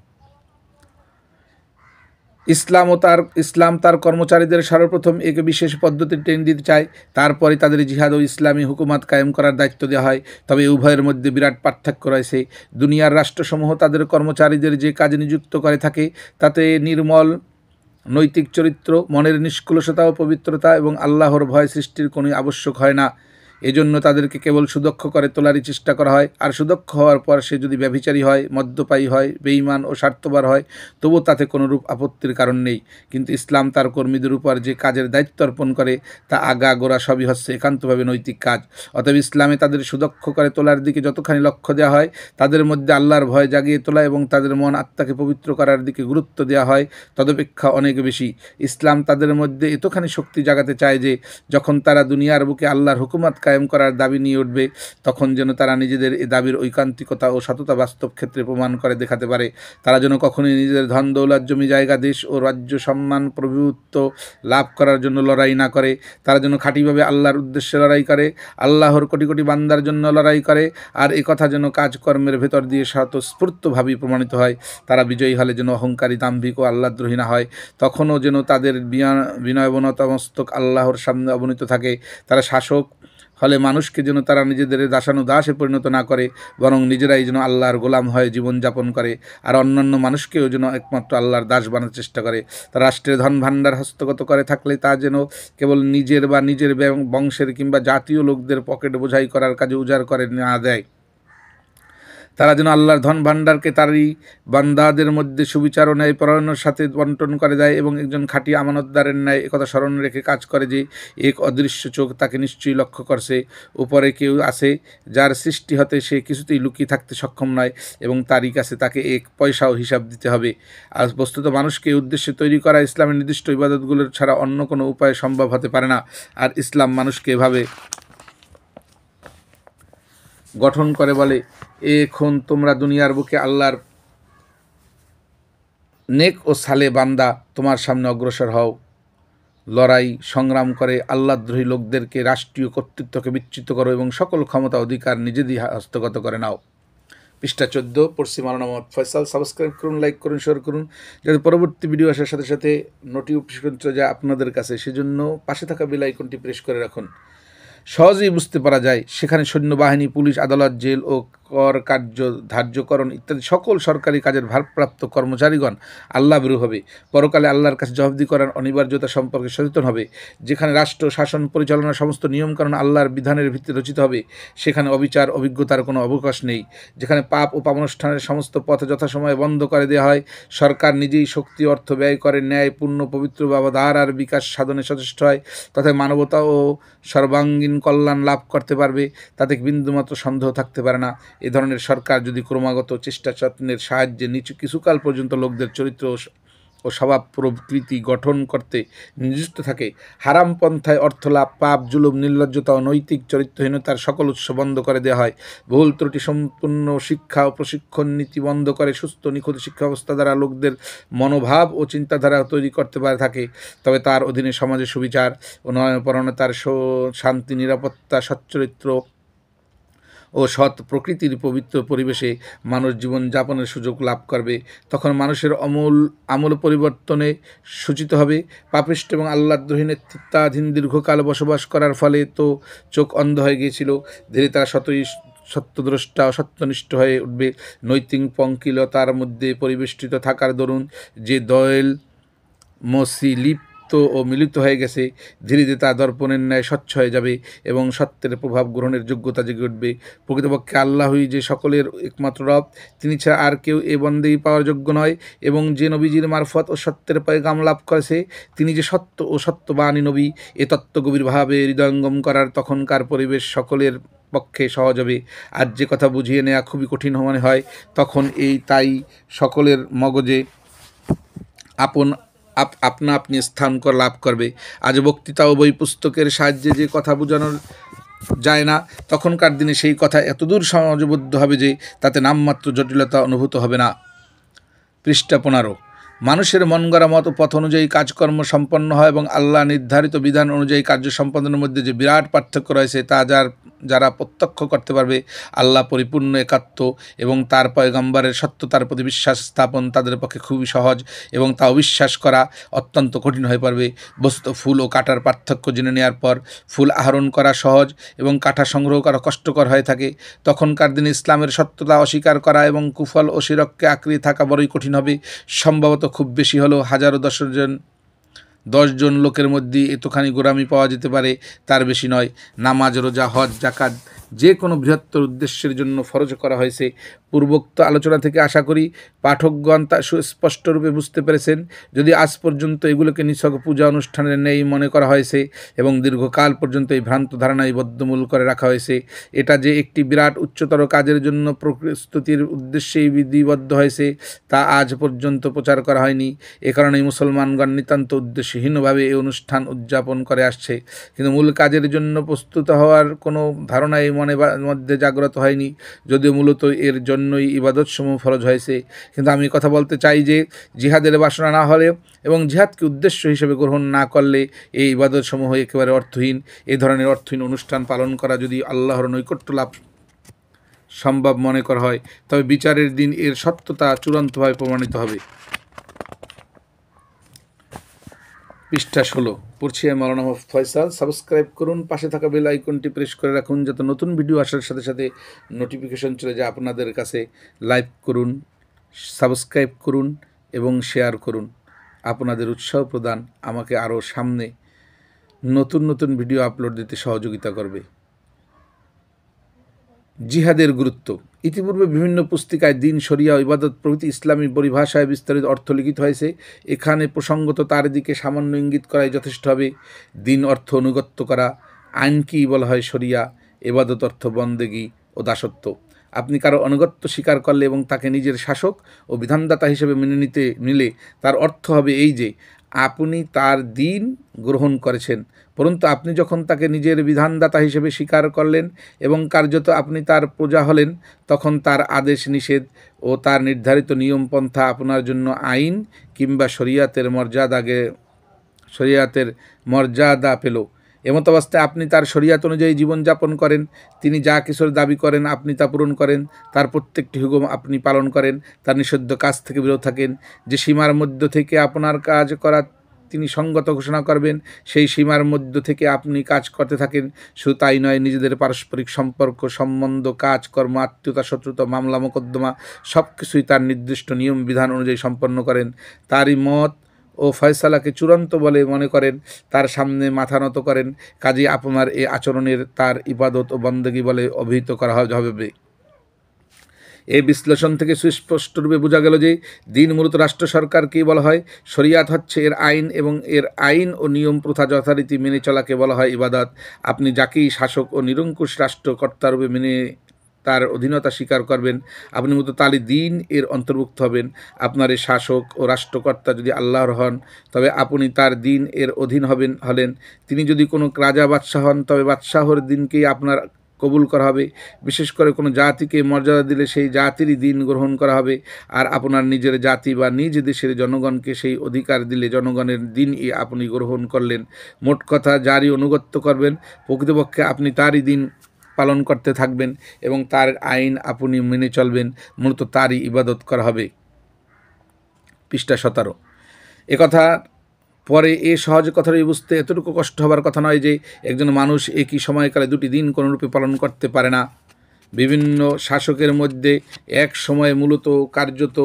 ইসলাম তার কর্মচারীদের সর্বপ্রথম এক বিশেষ পদ্ধতির ট্রেনিং দিতে চায়, তারপরে তাদের জিহাদ ও ইসলামী হুকুমাত কায়েম করার দায়িত্ব দেওয়া হয়। তবে উভয়ের মধ্যে বিরাট পার্থক্য রয়েছে। দুনিয়ার রাষ্ট্রসমূহ তাদের কর্মচারীদের যে কাজে নিযুক্ত করে থাকে তাতে নির্মল নৈতিক চরিত্র, মনের নিষ্কলুষতা ও পবিত্রতা এবং আল্লাহর ভয় সৃষ্টির কোনো আবশ্যক হয় না। এজন্য তাদেরকে কেবল সুদক্ষ করে তোলারই চেষ্টা করা হয়। আর সুদক্ষ হওয়ার পর সে যদি ব্যভিচারী হয়, মদ্যপায়ী হয়, বেঈমান ও স্বার্থপর হয়, তবু তাতে কোনোরূপ আপত্তির কারণ নেই। কিন্তু ইসলাম তার কর্মীদের উপর যে কাজের দায়িত্ব অর্পণ করে তা আগাগোড়া সবই হচ্ছে একান্তভাবে নৈতিক কাজ। অতএব ইসলামে তাদের সুদক্ষ করে তোলার দিকে যতখানি লক্ষ্য দেওয়া হয়, তাদের মধ্যে আল্লাহর ভয় জাগিয়ে তোলা এবং তাদের মন আত্মাকে পবিত্র করার দিকে গুরুত্ব দেওয়া হয় তদপেক্ষা অনেক বেশি। ইসলাম তাদের মধ্যে এতখানি শক্তি জাগাতে চায় যে যখন তারা দুনিয়ার বুকে আল্লাহর হুকুমত কায়েম করার দাবি নিয়ে উঠবে, তখন যেন তারা নিজেদের এ দাবির ঐকান্তিকতা ও সততা বাস্তব ক্ষেত্রে প্রমাণ করে দেখাতে পারে। তারা যেন কখনোই নিজেদের ধন দৌলত, জমি জায়গা, দেশ ও রাজ্য, সম্মান, প্রভুত্ব লাভ করার জন্য লড়াই না করে। তারা যেন খাঁটিভাবে আল্লাহর উদ্দেশ্যে লড়াই করে, আল্লাহর কোটি কোটি বান্দার জন্য লড়াই করে। আর এ কথা যেন কাজকর্মের ভেতর দিয়ে স্বতঃস্ফূর্তভাবেই প্রমাণিত হয়। তারা বিজয়ী হলে যেন অহংকারী, দাম্ভিক ও আল্লাহদ্রোহী না হয়। তখনও যেন তাদের বিনয়বনত মস্তক আল্লাহর সামনে অবনীত থাকে। তারা শাসক হলে মানুষকে যেন তারা নিজেদের দাসানুদাসে পরিণত না করে, বরং নিজেরাই যেন আল্লাহর গোলাম হয়ে জীবনযাপন করে। আর অন্যান্য মানুষকেও যেন একমাত্র আল্লাহর দাস বানানোর চেষ্টা করে। তারা রাষ্ট্রের ধন ভাণ্ডার হস্তগত করে থাকলে তা যেন কেবল নিজের বা নিজের বংশের কিংবা জাতীয় লোকদের পকেট বোঝাই করার কাজে উজাড় করে না দেয়। তারা যেন আল্লাহর ধন ভাণ্ডারকে তারই বান্দাদের মধ্যে সুবিচার ও ন্যায়পরায়ণের সাথে বন্টন করে দেয় এবং একজন খাঁটি আমানতদারের ন্যায় একথা স্মরণ রেখে কাজ করে যে এক অদৃশ্য চোখ তাকে নিশ্চয়ই লক্ষ্য করছে। উপরে কেউ আছে যার সৃষ্টি হতে সে কিছুতেই লুকিয়ে থাকতে সক্ষম নয় এবং তারই কাছে তাকে এক পয়সাও হিসাব দিতে হবে। আর বস্তুত মানুষকে এই উদ্দেশ্যে তৈরি করা ইসলামের নির্দিষ্ট ইবাদতগুলোর ছাড়া অন্য কোনো উপায় সম্ভব হতে পারে না। আর ইসলাম মানুষকে এভাবে গঠন করে বলে, এখন তোমরা দুনিয়ার বুকে আল্লাহর নেক ও সালে বান্দা তোমার সামনে অগ্রসর হও, লড়াই সংগ্রাম করে আল্লাহদ্রোহী লোকদেরকে রাষ্ট্রীয় কর্তৃত্বকে বিচ্যুত করো এবং সকল ক্ষমতা অধিকার নিজেদের হস্তগত করে নাও। পৃষ্ঠা 14 পড়ছি মাওলানা মোহাম্মদ ফয়সাল। সাবস্ক্রাইব করুন, লাইক করুন, শেয়ার করুন, যাতে পরবর্তী ভিডিও আসার সাথে সাথে নোটিফিকেশন চলে যায় আপনাদের কাছে। সেজন্য পাশে থাকা বেল আইকনটি প্রেস করে রাখুন। সহজেই বুঝতে পারা যায় সেখানে সৈন্যবাহিনী, পুলিশ, আদালত, জেল ও কর কার্য ধার্যকরণ ইত্যাদি সকল সরকারি কাজের ভারপ্রাপ্ত কর্মচারীগণ আল্লাহ বিরু হবে। পরকালে আল্লাহর কাছে জবাবদিহি করার অনিবার্যতা সম্পর্কে সচেতন হবে। যেখানে রাষ্ট্র শাসন পরিচালনার সমস্ত নিয়মকানুন আল্লাহর বিধানের ভিত্তিতে রচিত হবে, সেখানে অবিচার অভিজ্ঞতার কোনো অবকাশ নেই। যেখানে পাপ ও পাপানুষ্ঠানের সমস্ত পথ যথাসময়ে বন্ধ করে দেওয়া হয়, সরকার নিজেই শক্তি অর্থ ব্যয় করে ন্যায়, পূর্ণ, পবিত্র ব্যবধার আর বিকাশ সাধনে সচেষ্ট হয়, তথা মানবতা ও সর্বাঙ্গীন কল্যাণ লাভ করতে পারবে, তাতে বিন্দুমাত্র সন্দেহ থাকতে পারে না। এ ধরনের সরকার যদি ক্রমাগত চেষ্টা যত্নের সাহায্যে কিছুকাল পর্যন্ত লোকদের চরিত্র ও স্বভাব প্রকৃতি গঠন করতে নিযুক্ত থাকে, হারাম পন্থায় অর্থলাভ, পাপ, জুলুম, নির্লজ্জতা ও নৈতিক চরিত্রহীনতার সকল উৎস বন্ধ করে দেওয়া হয়, ভুল ত্রুটি সম্পূর্ণ শিক্ষা ও প্রশিক্ষণ নীতি বন্ধ করে সুস্থ নিখুঁত শিক্ষা ব্যবস্থা দ্বারা লোকদের মনোভাব ও চিন্তাধারা তৈরি করতে পারে থাকে, তবে তার অধীনে সমাজে সুবিচার ও ন্যায়পরায়ণতার শান্তি, নিরাপত্তা, সচ্চরিত্র ও সৎ প্রকৃতির পবিত্র পরিবেশে মানুষ জীবনযাপনের সুযোগ লাভ করবে। তখন মানুষের আমূল পরিবর্তনে সূচিত হবে। পাপিষ্ঠ এবং আল্লাহদ্রোহী নেতৃত্বাধীন দীর্ঘকাল বসবাস করার ফলে তো চোখ অন্ধ হয়ে গিয়েছিল, ধীরে তারা সত্যদ্রষ্টা ও সত্যনিষ্ঠ হয়ে উঠবে। নৈতিক পঙ্কিলতার মধ্যে পরিবেষ্টিত থাকার দরুন যে দয়েল মসি লিপ্ত ও মিলিত হয়ে গেছে, ধীরে ধীরে তা দর্পণের ন্যায় স্বচ্ছ হয়ে যাবে এবং সত্যের প্রভাব গ্রহণের যোগ্যতা জেগে উঠবে। প্রকৃতপক্ষে আল্লাহই যে সকলের একমাত্র রব, তিনি ছাড়া আর কেউ এ বন্দেগী পাওয়ার যোগ্য নয়। এবং যে নবীজির মারফত ও সত্যের পয়গাম লাভ করেছে, তিনি যে সত্য ও সত্যবাণী নবী, এ তত্ত্ব গভীরভাবে হৃদয়ঙ্গম করার তখনকার পরিবেশ সকলের পক্ষে সহজ হবে। আর যে কথা বুঝিয়ে নেওয়া খুবই কঠিন মনে হয়, তখন তাই সকলের মগজে আপনা আপনি স্থান লাভ করবে। আজ বক্তৃতা ও বই পুস্তকের সাহায্যে যে কথা বোঝানো যায় না, তখনকার দিনে সেই কথা এতদূর সমাজবদ্ধ হবে যে তাতে নামমাত্র জটিলতা অনুভূত হবে না। পৃষ্ঠা 15 মানুষের মন গড়া মত পথ অনুযায়ী কাজকর্ম সম্পন্ন হয় এবং আল্লাহ নির্ধারিত বিধান অনুযায়ী কার্য সম্পাদনের মধ্যে যে বিরাট পার্থক্য রয়েছে তা যারা প্রত্যক্ষ করতে পারবে, আল্লাহ পরিপূর্ণ একাত্ম এবং তার পয়গম্বরের সত্যতার প্রতি বিশ্বাস স্থাপন তাদের পক্ষে খুবই সহজ এবং তা অবিশ্বাস করা অত্যন্ত কঠিন হয়ে পড়বে। বস্তু ফুল ও কাঁটার পার্থক্য জেনে নেওয়ার পর ফুল আহরণ করা সহজ এবং কাঁটা সংগ্রহ করা কষ্টকর হয়ে থাকে। তখনকার দিনে ইসলামের সত্যতা অস্বীকার করা এবং কুফল ও শিরককে আঁকড়িয়ে থাকা বড়ই কঠিন হবে। সম্ভবত খুব বেশি হলেও হাজারো 10 জন লোকের মধ্যে এতখানি গোরামি পাওয়া যেতে পারে, তার বেশি নয়। নামাজ, রোজা, হজ, জাকাত যে কোনো বৃহত্তর উদ্দেশ্যের জন্য ফরজ করা হয়েছে। পূর্বোক্ত আলোচনা থেকে আশা করি পাঠকগণ তা সুস্পষ্টরূপে বুঝতে পেরেছেন। যদি আজ পর্যন্ত এগুলোকে নিছক পূজা অনুষ্ঠানের ন্যায় মনে করা হয়েছে এবং দীর্ঘকাল পর্যন্ত এই ভ্রান্ত ধারণায় বদ্ধমূল করে রাখা হয়েছে, এটা যে একটি বিরাট উচ্চতর কাজের জন্য প্রস্তুতির উদ্দেশ্যেই বিধিবদ্ধ হয়েছে তা আজ পর্যন্ত প্রচার করা হয়নি। এ কারণেই মুসলমানগণ নিতান্ত উদ্দেশ্যহীনভাবে এই অনুষ্ঠান উদযাপন করে আসছে, কিন্তু মূল কাজের জন্য প্রস্তুত হওয়ার কোনো ধারণাই মধ্যে জাগ্রত হয়নি, যদিও মূলত এর জন্যই ইবাদতসমূহ ফরজ হয়েছে। কিন্তু আমি কথা বলতে চাই যে জিহাদের বাসনা না হলে এবং জিহাদকে উদ্দেশ্য হিসেবে গ্রহণ না করলে এই ইবাদতসমূহ একেবারে অর্থহীন। এই ধরনের অর্থহীন অনুষ্ঠান পালন করা যদি আল্লাহর নৈকট্য লাভ সম্ভব মনে করা হয়, তবে বিচারের দিন এর সত্যতা চূড়ান্তভাবে প্রমাণিত হবে। পৃষ্ঠা 16 পড়ছি আমি মাওলানা ফয়সাল। সাবস্ক্রাইব করুন, পাশে থাকা বেল আইকনটি প্রেস করে রাখুন যাতে নতুন ভিডিও আসার সাথে সাথে নোটিফিকেশন চলে যায় আপনাদের কাছে। লাইক করুন, সাবস্ক্রাইব করুন এবং শেয়ার করুন। আপনাদের উৎসাহ প্রদান আমাকে আরও সামনে নতুন নতুন ভিডিও আপলোড দিতে সহযোগিতা করবে। জিহাদের গুরুত্ব। ইতিপূর্বে বিভিন্ন পুস্তিকায় দিন, শরিয়া, ইবাদত প্রভৃতি ইসলামী পরিভাষায় বিস্তারিত অর্থ লিখিত হয়েছে। এখানে প্রসঙ্গত তার দিকে সামান্য ইঙ্গিত করাই যথেষ্ট হবে। দিন অর্থ অনুগত্য করা, আইনকেই বলা হয় শরিয়া, ইবাদত অর্থ বন্দেগী ও দাসত্ব। আপনি কারো আনুগত্য স্বীকার করলে এবং তাকে নিজের শাসক ও বিধানদাতা হিসেবে মেনে নিলে তার অর্থ হবে এই যে আপনি তার দিন গ্রহণ করেছেন। পরন্তু আপনি যখন তাকে নিজের বিধানদাতা হিসেবে স্বীকার করলেন এবং কার্যত আপনি তার প্রজা হলেন, তখন তার আদেশ নিষেধ ও তার নির্ধারিত নিয়মপন্থা আপনার জন্য আইন কিংবা শরিয়াতের মর্যাদা পেল। এমতাবস্থায় আপনি তার শরিয়াত অনুযায়ী জীবনযাপন করেন। তিনি যা কিছুর দাবি করেন আপনি তা পূরণ করেন, তার প্রত্যেকটি হুকুম আপনি পালন করেন, তার নিষিদ্ধ কাজ থেকে বিরত থাকেন। যে সীমার মধ্য থেকে আপনার কাজ করা তিনি সঙ্গত ঘোষণা করবেন, সেই সীমার মধ্য থেকে আপনি কাজ করতে থাকেন। শুধু তাই নয়, নিজেদের পারস্পরিক সম্পর্ক, সম্বন্ধ, কাজকর্ম, আত্মীয়তা, শত্রুতা, মামলা, মোকদ্দমা সব কিছুই তার নির্দিষ্ট নিয়ম বিধান অনুযায়ী সম্পন্ন করেন। তারই মত ও ফয়সালাকে চূড়ান্ত বলে মনে করেন, তার সামনে মাথা নত করেন। কাজেই আপনার এই আচরণের তার ইবাদত ও বন্দেগী বলে অভিহিত করা হবে। এই বিশ্লেষণ থেকে সুস্পষ্টরূপে বোঝা গেল যে দিন মূলত রাষ্ট্র সরকারকেই বলা হয়, শরিয়াত হচ্ছে এর আইন এবং এর আইন ও নিয়ম প্রথা যথারীতি মেনে চলাকে বলা হয় ইবাদত। আপনি যাকেই শাসক ও নিরঙ্কুশ রাষ্ট্রকর্তারূপে মেনে তার অধীনতা স্বীকার করবেন, আপনি মূলত তারই দিন এর অন্তর্ভুক্ত হবেন। আপনার এই শাসক ও রাষ্ট্রকর্তা যদি আল্লাহর হন, তবে আপনি তার দিন এর অধীন হলেন। তিনি যদি কোনো রাজা বাদশাহ হন, তবে বাদশাহর দিনকেই আপনার কবুল করা হবে। বিশেষ করে কোনো জাতিকে মর্যাদা দিলে সেই জাতিরই দিন গ্রহণ করা হবে। আর আপনার নিজের জাতি বা নিজ দেশের জনগণকে সেই অধিকার দিলে জনগণের দিনই আপনি গ্রহণ করলেন। মোট কথা, যারই অনুগত্য করবেন প্রকৃতপক্ষে আপনি তারই দিন পালন করতে থাকবেন এবং তার আইন আপনি মেনে চলবেন। মূলত তারই ইবাদত করা হবে। পৃষ্ঠা 17 একথা পরে এ সহজ কথাটাই বুঝতে এতটুকু কষ্ট হবার কথা নয় যে একজন মানুষ একই সময়কালে দুটি দিন কোনোরূপে পালন করতে পারে না। বিভিন্ন শাসকের মধ্যে এক সময়ে মূলত কার্যত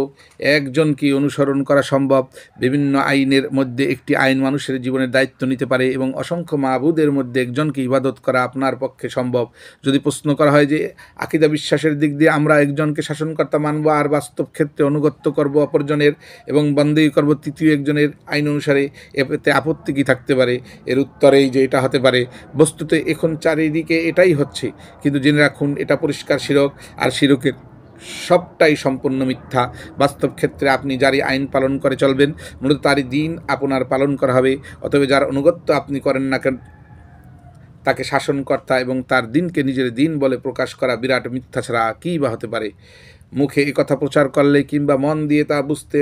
একজনকেই অনুসরণ করা সম্ভব। বিভিন্ন আইনের মধ্যে একটি আইন মানুষের জীবনের দায়িত্ব নিতে পারে এবং অসংখ্য মাবুদের মধ্যে একজনকে ইবাদত করা আপনার পক্ষে সম্ভব। যদি প্রশ্ন করা হয় যে আকিদা বিশ্বাসের দিক দিয়ে আমরা একজনকে শাসনকর্তা মানব আর বাস্তব ক্ষেত্রে অনুগত্য করব অপরজনের এবং বন্দেগী করব তৃতীয় একজনের আইন অনুসারে, এতে আপত্তি কী থাকতে পারে? এর উত্তরেই যে এটা হতে পারে। বস্তুত এখন চারিদিকে এটাই হচ্ছে, কিন্তু জেনে রাখুন এটা পরিষ্কার শিরক, আর শিরকের সবটাই সম্পূর্ণ মিথ্যা। বাস্তব ক্ষেত্রে আপনি যারই আইন পালন করে চলবেন, মূলত তারই দিন আপনার পালন করা হবে। অতএব যার অনুগত্য আপনি করেন না কেন, তাকে শাসনকর্তা এবং তার দিনকে নিজের দিন বলে প্রকাশ করা বিরাট মিথ্যা ছাড়া কী বা হতে পারে? মুখে একথা প্রচার করলে কিংবা মন দিয়ে তা বুঝতে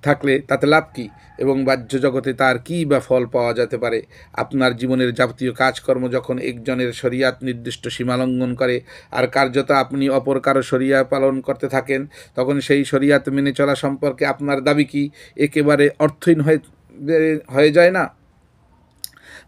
থাকলে তাতে লাভ কী এবং বাহ্য জগতে তার কী বা ফল পাওয়া যেতে পারে? আপনার জীবনের যাবতীয় কাজকর্ম যখন একজনের শরিয়াত নির্দিষ্ট সীমা লঙ্ঘন করে আর কার্যত আপনি অপর কারো শরিয়া পালন করতে থাকেন, তখন সেই শরিয়াত মেনে চলা সম্পর্কে আপনার দাবি কি একেবারে অর্থহীন হয়ে যায় না?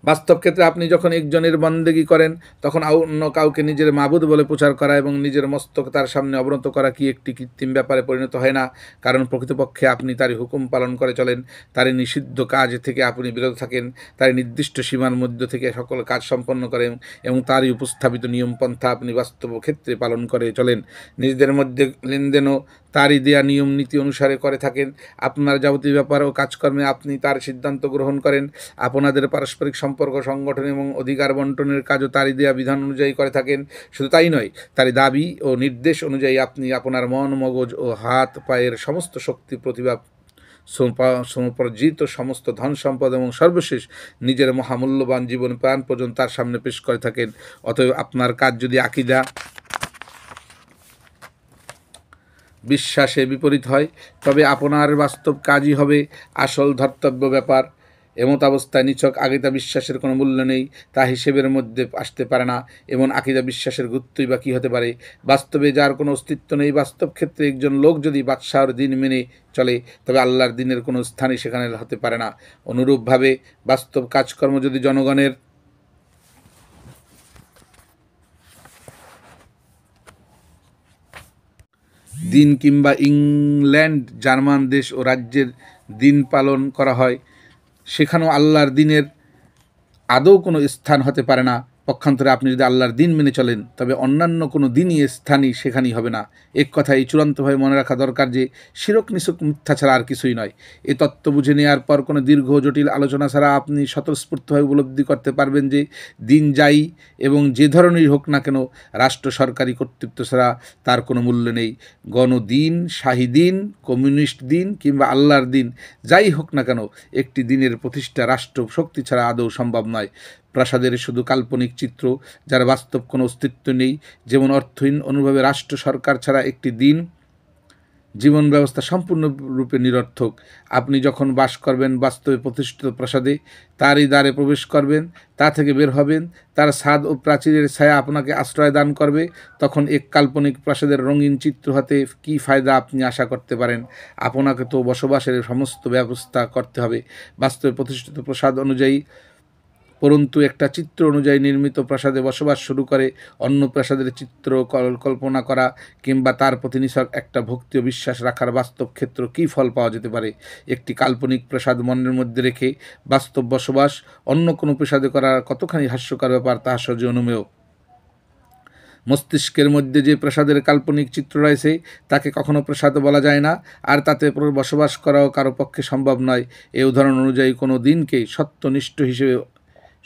বাস্তব ক্ষেত্রে আপনি যখন একজনের বন্দেগী করেন তখন অন্য কাউকে নিজের মাবুদ বলে প্রচার করা এবং নিজের মস্তক তার সামনে অবনত করা কি একটি কৃত্রিম ব্যাপারে পরিণত হয় না? কারণ প্রকৃতপক্ষে আপনি তারই হুকুম পালন করে চলেন, তারই নিষিদ্ধ কাজ থেকে আপনি বিরত থাকেন, তারই নির্দিষ্ট সীমার মধ্য থেকে সকল কাজ সম্পন্ন করেন এবং তারই উপস্থাপিত নিয়মপন্থা আপনি বাস্তব ক্ষেত্রে পালন করে চলেন। নিজেদের মধ্যে লেনদেনও তারই দেয়া নিয়ম নীতি অনুসারে করে থাকেন। আপনার যাবতীয় ব্যাপার ও কাজকর্মে আপনি তার সিদ্ধান্ত গ্রহণ করেন। আপনাদের পারস্পরিক সম্পর্ক সংগঠন এবং অধিকার বন্টনের কাজও তারই দেয়া বিধান অনুযায়ী করে থাকেন। শুধু তাই নয়, তারই দাবি ও নির্দেশ অনুযায়ী আপনি আপনার মন মগজ ও হাত পায়ের সমস্ত শক্তি প্রতিভা সমুপার্জিত সমস্ত ধন সম্পদ এবং সর্বশেষ নিজের মহামূল্যবান জীবন প্রাণ পর্যন্ত তার সামনে পেশ করে থাকেন। অতএব আপনার কাজ যদি আকীদা বিশ্বাসে বিপরীত হয় তবে আপনার বাস্তব কাজই হবে আসল ধর্তব্য ব্যাপার। এমত অবস্থায় নিছক আকীদা বিশ্বাসের কোনো মূল্য নেই, তা হিসেবের মধ্যে আসতে পারে না। এমন আকীদা বিশ্বাসের গুরুত্বই বা কী হতে পারে? বাস্তবে যার কোনো অস্তিত্ব নেই, বাস্তব ক্ষেত্রে একজন লোক যদি বাদশাহর দিন মেনে চলে তবে আল্লাহর দিনের কোনো স্থানই সেখানে হতে পারে না। অনুরূপভাবে বাস্তব কাজকর্ম যদি জনগণের দিন কিংবা ইংল্যান্ড জার্মান দেশ ও রাজ্যের দিন পালন করা হয়, সেখানেও আল্লাহর দিনের আদৌ কোনো স্থান হতে পারে না। পক্ষান্তরে আপনি যদি আল্লাহর দিন মেনে চলেন তবে অন্যান্য কোনো দিনই স্থানই সেখানেই হবে না। এক কথাই চূড়ান্তভাবে মনে রাখা দরকার যে শিরক নিছক মিথ্যা ছাড়া আর কিছুই নয়। এই তত্ত্ব বুঝে নেওয়ার পর কোনো দীর্ঘ জটিল আলোচনা ছাড়া আপনি স্বতঃস্ফূর্তভাবে উপলব্ধি করতে পারবেন যে দিন যাই এবং যে ধরনেরই হোক না কেন, রাষ্ট্র সরকারি কর্তৃত্ব ছাড়া তার কোনো মূল্য নেই। গণদিন, শাহী দিন, কমিউনিস্ট দিন কিংবা আল্লাহর দিন যাই হোক না কেন, একটি দিনের প্রতিষ্ঠা রাষ্ট্র শক্তি ছাড়া আদৌ সম্ভব নয়। প্রাসাদের শুধু কাল্পনিক চিত্র, যার বাস্তব কোনো অস্তিত্ব নেই, যেমন অর্থহীন অনুভাবে রাষ্ট্র সরকার ছাড়া একটি দিন জীবন ব্যবস্থা সম্পূর্ণরূপে নিরর্থক। আপনি যখন বাস করবেন বাস্তবে প্রতিষ্ঠিত প্রাসাদে, তারই দ্বারে প্রবেশ করবেন, তা থেকে বের হবেন, তার ছাদ ও প্রাচীরের ছায়া আপনাকে আশ্রয় দান করবে, তখন এক কাল্পনিক প্রাসাদের রঙিন চিত্র হাতে কী ফায়দা আপনি আশা করতে পারেন? আপনাকে তো বসবাসের সমস্ত ব্যবস্থা করতে হবে বাস্তবে প্রতিষ্ঠিত প্রাসাদ অনুযায়ী। পরন্তু একটা চিত্র অনুযায়ী নির্মিত প্রাসাদে বসবাস শুরু করে অন্য প্রাসাদের চিত্র কল্পনা করা কিংবা তার প্রতি নিছক একটা ভক্তি ও বিশ্বাস রাখার বাস্তব ক্ষেত্র কী ফল পাওয়া যেতে পারে? একটি কাল্পনিক প্রাসাদ মনের মধ্যে রেখে বাস্তব বসবাস অন্য কোনো প্রাসাদে করা কতখানি হাস্যকর ব্যাপার তা সহজে অনুমেয়। মস্তিষ্কের মধ্যে যে প্রাসাদের কাল্পনিক চিত্র রয়েছে তাকে কখনো প্রাসাদ বলা যায় না, আর তাতে বসবাস করাও কারো পক্ষে সম্ভব নয়। এই উদাহরণ অনুযায়ী কোনো দিনকে সত্যনিষ্ঠ হিসেবে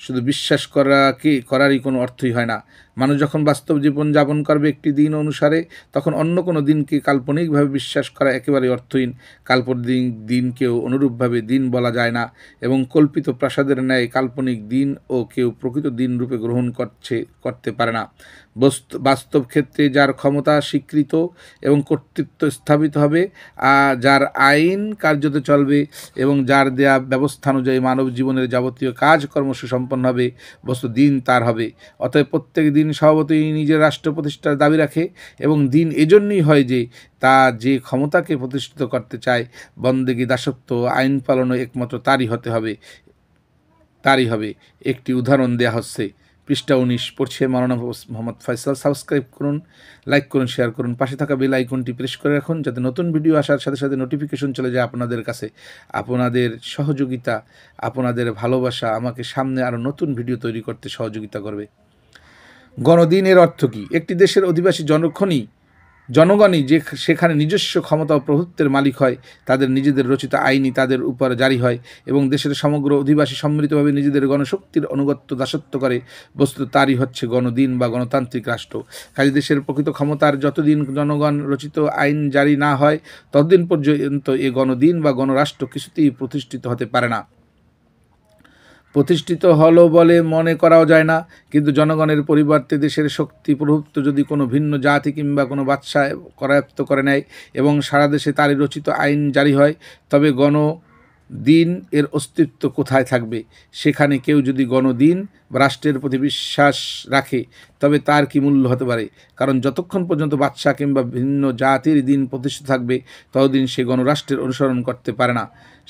শুধু বিশ্বাস করারই কোনো অর্থই হয় না। মানুষ যখন বাস্তব জীবন যাপন করবে একটি দিন অনুসারে, তখন অন্য কোনো দিনকে কাল্পনিকভাবে বিশ্বাস করা একেবারে অর্থহীন। কাল্পনিক দিনকেও অনুরূপভাবে দিন বলা যায় না এবং কল্পিত প্রাসাদের ন্যায় কাল্পনিক দিন ও কেউ প্রকৃত দিন রূপে গ্রহণ করতে পারে না। বাস্তব ক্ষেত্রে যার ক্ষমতা স্বীকৃত এবং কর্তৃত্ব স্থাপিত হবে, যার আইন কার্যত চলবে এবং যার দেয়া ব্যবস্থা অনুযায়ী মানব জীবনের যাবতীয় কাজকর্ম সুসম্পন্ন হবে, বস্তু দিন তার হবে। অতএব প্রত্যেক দিন স্বভাবতই নিজের রাষ্ট্র প্রতিষ্ঠার দাবি রাখে এবং দিন এজন্যই হয় যে তা যে ক্ষমতাকে প্রতিষ্ঠিত করতে চায়। বন্দেগী, দাসত্ব, আইন পালনও একমাত্র তারই হবে। একটি উদাহরণ দেয়া হচ্ছে, পৃষ্ঠা 19 পড়ছে মাওলানা মোহাম্মদ ফয়সাল। সাবস্ক্রাইব করুন, লাইক করুন, শেয়ার করুন, পাশে থাকা বেল আইকনটি প্রেস করে রাখুন যাতে নতুন ভিডিও আসার সাথে সাথে নোটিফিকেশন চলে যায় আপনাদের কাছে। আপনাদের সহযোগিতা, আপনাদের ভালোবাসা আমাকে সামনে আরও নতুন ভিডিও তৈরি করতে সহযোগিতা করবে। গণদিনের অর্থ কী? একটি দেশের অধিবাসী জনগণই যে সেখানে নিজস্ব ক্ষমতা ও প্রভুত্বের মালিক হয়, তাদের নিজেদের রচিত আইনই তাদের উপর জারি হয় এবং দেশের সমগ্র অধিবাসী সম্মিলিতভাবে নিজেদের গণশক্তির অনুগত্য দাসত্ব করে। বস্তুত তারই হচ্ছে গণদিন বা গণতান্ত্রিক রাষ্ট্র। কাজে দেশের প্রকৃত ক্ষমতার যতদিন জনগণ রচিত আইন জারি না হয় ততদিন পর্যন্ত এ গণদিন বা গণরাষ্ট্র কিছুতেই প্রতিষ্ঠিত হতে পারে না। প্রতিষ্ঠিত হলো বলে মনে করাও যায় না। কিন্তু জনগণের পরিবর্তে দেশের শক্তি প্রভুত্ব যদি কোনো ভিন্ন জাতি কিংবা কোনো বাদশাহ করায়ত্ত করে নেয় এবং সারা দেশে তারই রচিত আইন জারি হয়, তবে দিন এর অস্তিত্ব কোথায় থাকবে? সেখানে কেউ যদি গণদিন বা রাষ্ট্রের প্রতি বিশ্বাস রাখে তবে তার কি মূল্য হতে পারে? কারণ যতক্ষণ পর্যন্ত বাদশাহ কিংবা ভিন্ন জাতির দিন প্রতিষ্ঠিত থাকবে ততদিন সে গণরাষ্ট্রের অনুসরণ করতে পারে না।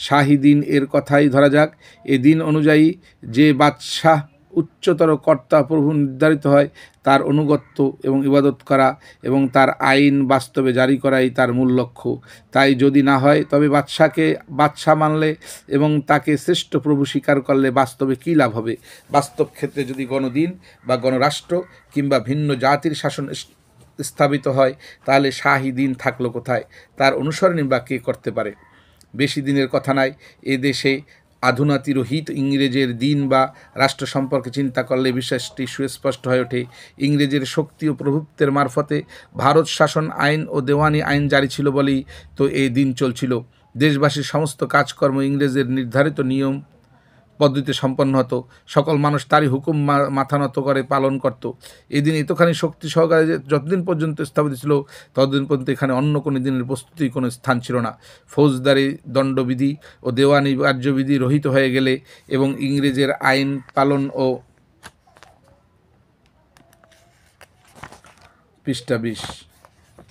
শাহী দিন এর কথাই ধরা যাক। এ দিন অনুযায়ী যে বাদশাহ উচ্চতর কর্তা প্রভু নির্ধারিত হয় তার অনুগত্য এবং ইবাদত করা এবং তার আইন বাস্তবে জারি করাই তার মূল লক্ষ্য। তাই যদি না হয় তবে বাদশাকে বাদশাহ মানলে এবং তাকে শ্রেষ্ঠ প্রভু স্বীকার করলে বাস্তবে কী লাভ হবে? বাস্তব ক্ষেত্রে যদি গণদিন বা গণরাষ্ট্র কিংবা ভিন্ন জাতির শাসন স্থাপিত হয় তাহলে শাহী দিন থাকলো কোথায়? তার অনুসরণই বা কে করতে পারে? বেশি দিনের কথা নয়, এ দেশে আধুনাতিরহিত ইংরেজের দিন বা রাষ্ট্র সম্পর্কে চিন্তা করলে বিশ্বাসটি সুস্পষ্ট হয়ে ওঠে। ইংরেজের শক্তি ও প্রভুত্বের মারফতে ভারত শাসন আইন ও দেওয়ানি আইন জারি ছিল বলেই তো এই দিন চলছিল। দেশবাসীর সমস্ত কাজকর্ম ইংরেজের নির্ধারিত নিয়ম পদ্ধতিতে সম্পন্ন হতো। সকল মানুষ তারই হুকুম মাথা নত করে পালন করত। এই দিন এতখানি শক্তি সহকারে যে যতদিন পর্যন্ত স্থাপিত ছিল ততদিন পর্যন্ত এখানে অন্য কোনো দিনের প্রস্তুতির কোনো স্থান ছিল না। ফৌজদারি দণ্ডবিধি ও দেওয়ানি কার্যবিধি রহিত হয়ে গেলে এবং ইংরেজের আইন পালন ও পৃষ্ঠা 20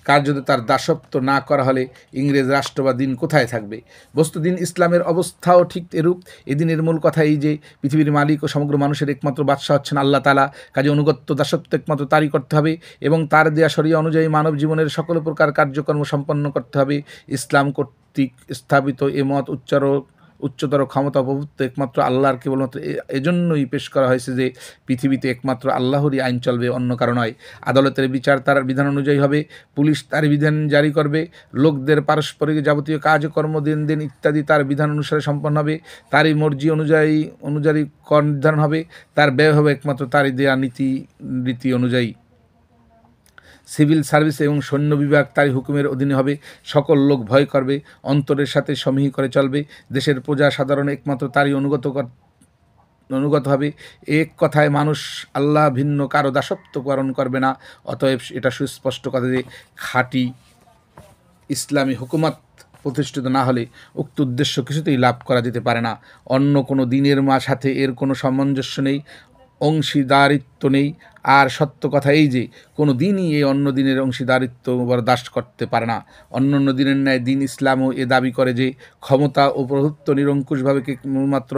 কার্যত তার দাসত্ব না করা হলে ইংরেজ রাষ্ট্র বা দিন কোথায় থাকবে? বস্তুদিন ইসলামের অবস্থাও ঠিক এরূপ। এদিনের মূল কথা এই যে পৃথিবীর মালিক ও সমগ্র মানুষের একমাত্র বাদশাহ হচ্ছেন আল্লাহ তাআলা। কাজে অনুগত্য দাসত্ব একমাত্র তারই করতে হবে এবং তার দেয়া শরিয়া অনুযায়ী মানব জীবনের সকল প্রকার কার্যকর্ম সম্পন্ন করতে হবে। ইসলাম কর্তৃক স্থাপিত এ মত উচ্চতর ক্ষমতা প্রভুত্ব একমাত্র আল্লাহর কেবলমাত্র এজন্যই পেশ করা হয়েছে যে পৃথিবীতে একমাত্র আল্লাহরই আইন চলবে, অন্য কারো নয়। আদালতের বিচার তার বিধান অনুযায়ী হবে, পুলিশ তার বিধান জারি করবে, লোকদের পারস্পরিক যাবতীয় কাজকর্ম দেনদেন ইত্যাদি তার বিধান অনুসারে সম্পন্ন হবে, তারই মর্জি অনুযায়ী কর নির্ধারণ হবে, তার ব্যয় হবে একমাত্র তারই দেয়া রীতি অনুযায়ী। সিভিল সার্ভিস এবং সৈন্য বিভাগ তারই হুকুমের অধীনে হবে। সকল লোক ভয় করবে, অন্তরের সাথে সমীহ করে চলবে। দেশের প্রজা সাধারণ একমাত্র তারই অনুগত হবে। এক কথায় মানুষ আল্লাহ ভিন্ন কারো দাসত্ব পালন করবে না। অতএব এটা সুস্পষ্ট কথা যে খাঁটি ইসলামী হুকুমত প্রতিষ্ঠিত না হলে উক্ত উদ্দেশ্য কিছুতেই লাভ করা যেতে পারে না। অন্য কোনো দিনের সাথে এর কোনো সামঞ্জস্য নেই, অংশীদারিত্ব নেই। আর সত্য কথা এই যে কোনো দিনই এই অন্য দিনের অংশীদারিত্ব বরদাস্ত করতে পারে না। অন্য দিনের ন্যায় দিন ইসলামও এ দাবি করে যে ক্ষমতা ও প্রভুত্ব নিরঙ্কুশভাবে কেবলমাত্র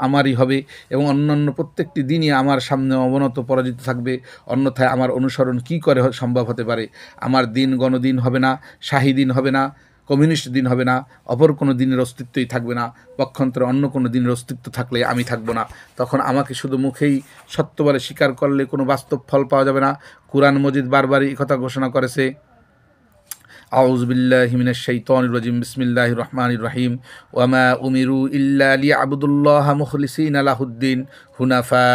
আমারই হবে এবং অন্যান্য প্রত্যেকটি দিনই আমার সামনে অবনত পরাজিত থাকবে, অন্যথায় আমার অনুসরণ কি করে সম্ভব হতে পারে? আমার দিন গণদিন হবে না, শাহী দিন হবে না, কমিউনিস্ট দিন হবে না, অপর কোনো দিনের অস্তিত্বই থাকবে না। পক্ষান্তরে অন্য কোনো দিনের অস্তিত্ব থাকলে আমি থাকবো না। তখন আমাকে শুধু মুখেই সত্য বলে স্বীকার করলে কোনো বাস্তব ফল পাওয়া যাবে না। কুরআন মজিদ বারবারই কথা ঘোষণা করেছে, আউযু বিল্লাহি মিনাশ শাইতানির রাজিম, বিসমিল্লাহির রহমানির রহিম, ওয়া মা উমিরু ইল্লা লিয়াবুদুল্লাহা মুখলিসিনা লাহুদ্দিন হুনাফা।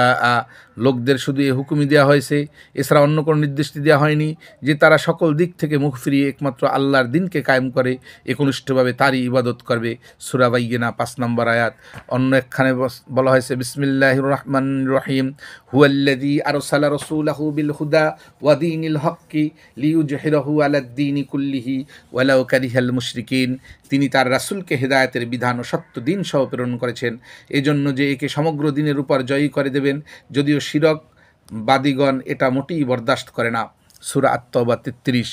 লোকদের শুধু এই হুকুমই দেওয়া হয়েছে, এছাড়া অন্য কোনো নির্দেশটি দেওয়া হয়নি যে তারা সকল দিক থেকে মুখ ফিরিয়ে একমাত্র আল্লাহর দিনকে কায়েম করে একনিষ্ঠভাবে তারই ইবাদত করবে। সূরা বাইয়িনা 5 নম্বর আয়াত। অন্য একখানে বলা হয়েছে, বিসমিল্লাহির রহমানির রহিম, হুয়াল্লাযী আরসালা রাসূলাহু বিল হুদা ওয়া দীনিল হক্কি লিইয়ুযহিরাহু আলাদ-দীনি কুল্লিহি ওয়ালাউ কারিহাল মুশরিকিন। তিনি তার রাসূলকে হেদায়েতের বিধান ও সত্য দিন সহ প্রেরণ করেছেন, এজন্য যে একে সমগ্র দিনের উপর জয়ী করে দেবেন, যদিও শিরকবাদীগণ এটা মোটেই বরদাস্ত করে না। সূরা আত-তাওবা 33।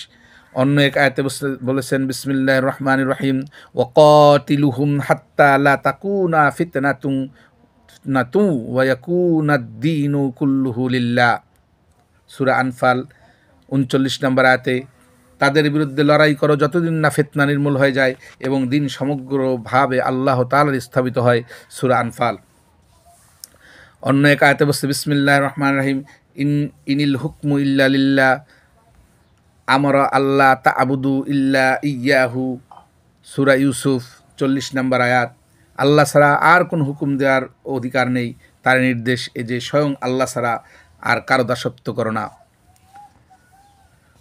অন্য এক আয়াতে বলেছেন, বিসমিল্লাহির রহমানির রহিম, ওয়াকাতিলুহুম হাত্তা লা তাকুনা ফিতনাতুন ওয়া ইয়াকুনাদ-দীনু কুল্লুহু লিল্লাহ। সূরা আনফাল 39 নম্বর আয়াতে, তাদের বিরুদ্ধে লড়াই করো যতদিন না ফিতনা নির্মূল হয়ে যায় এবং দিন সমগ্রভাবে আল্লাহ তাআলার স্থাপিত হয়। সূরা আনফাল। অন্য এক আয়াতে বলছে, বিসমিল্লাহির রহমানির রহিম, ইনিল হুকমু ইল্লা লিল্লাহ আমরা আল্লাহ তা'বুদু ইল্লা ইয়াহু। সূরা ইউসুফ 40 নম্বর আয়াত। আল্লাহ ছাড়া আর কোন হুকুম দেওয়ার অধিকার নেই, তার নির্দেশ এই যে স্বয়ং আল্লাহ ছাড়া আর কারো দাসত্ব করো না।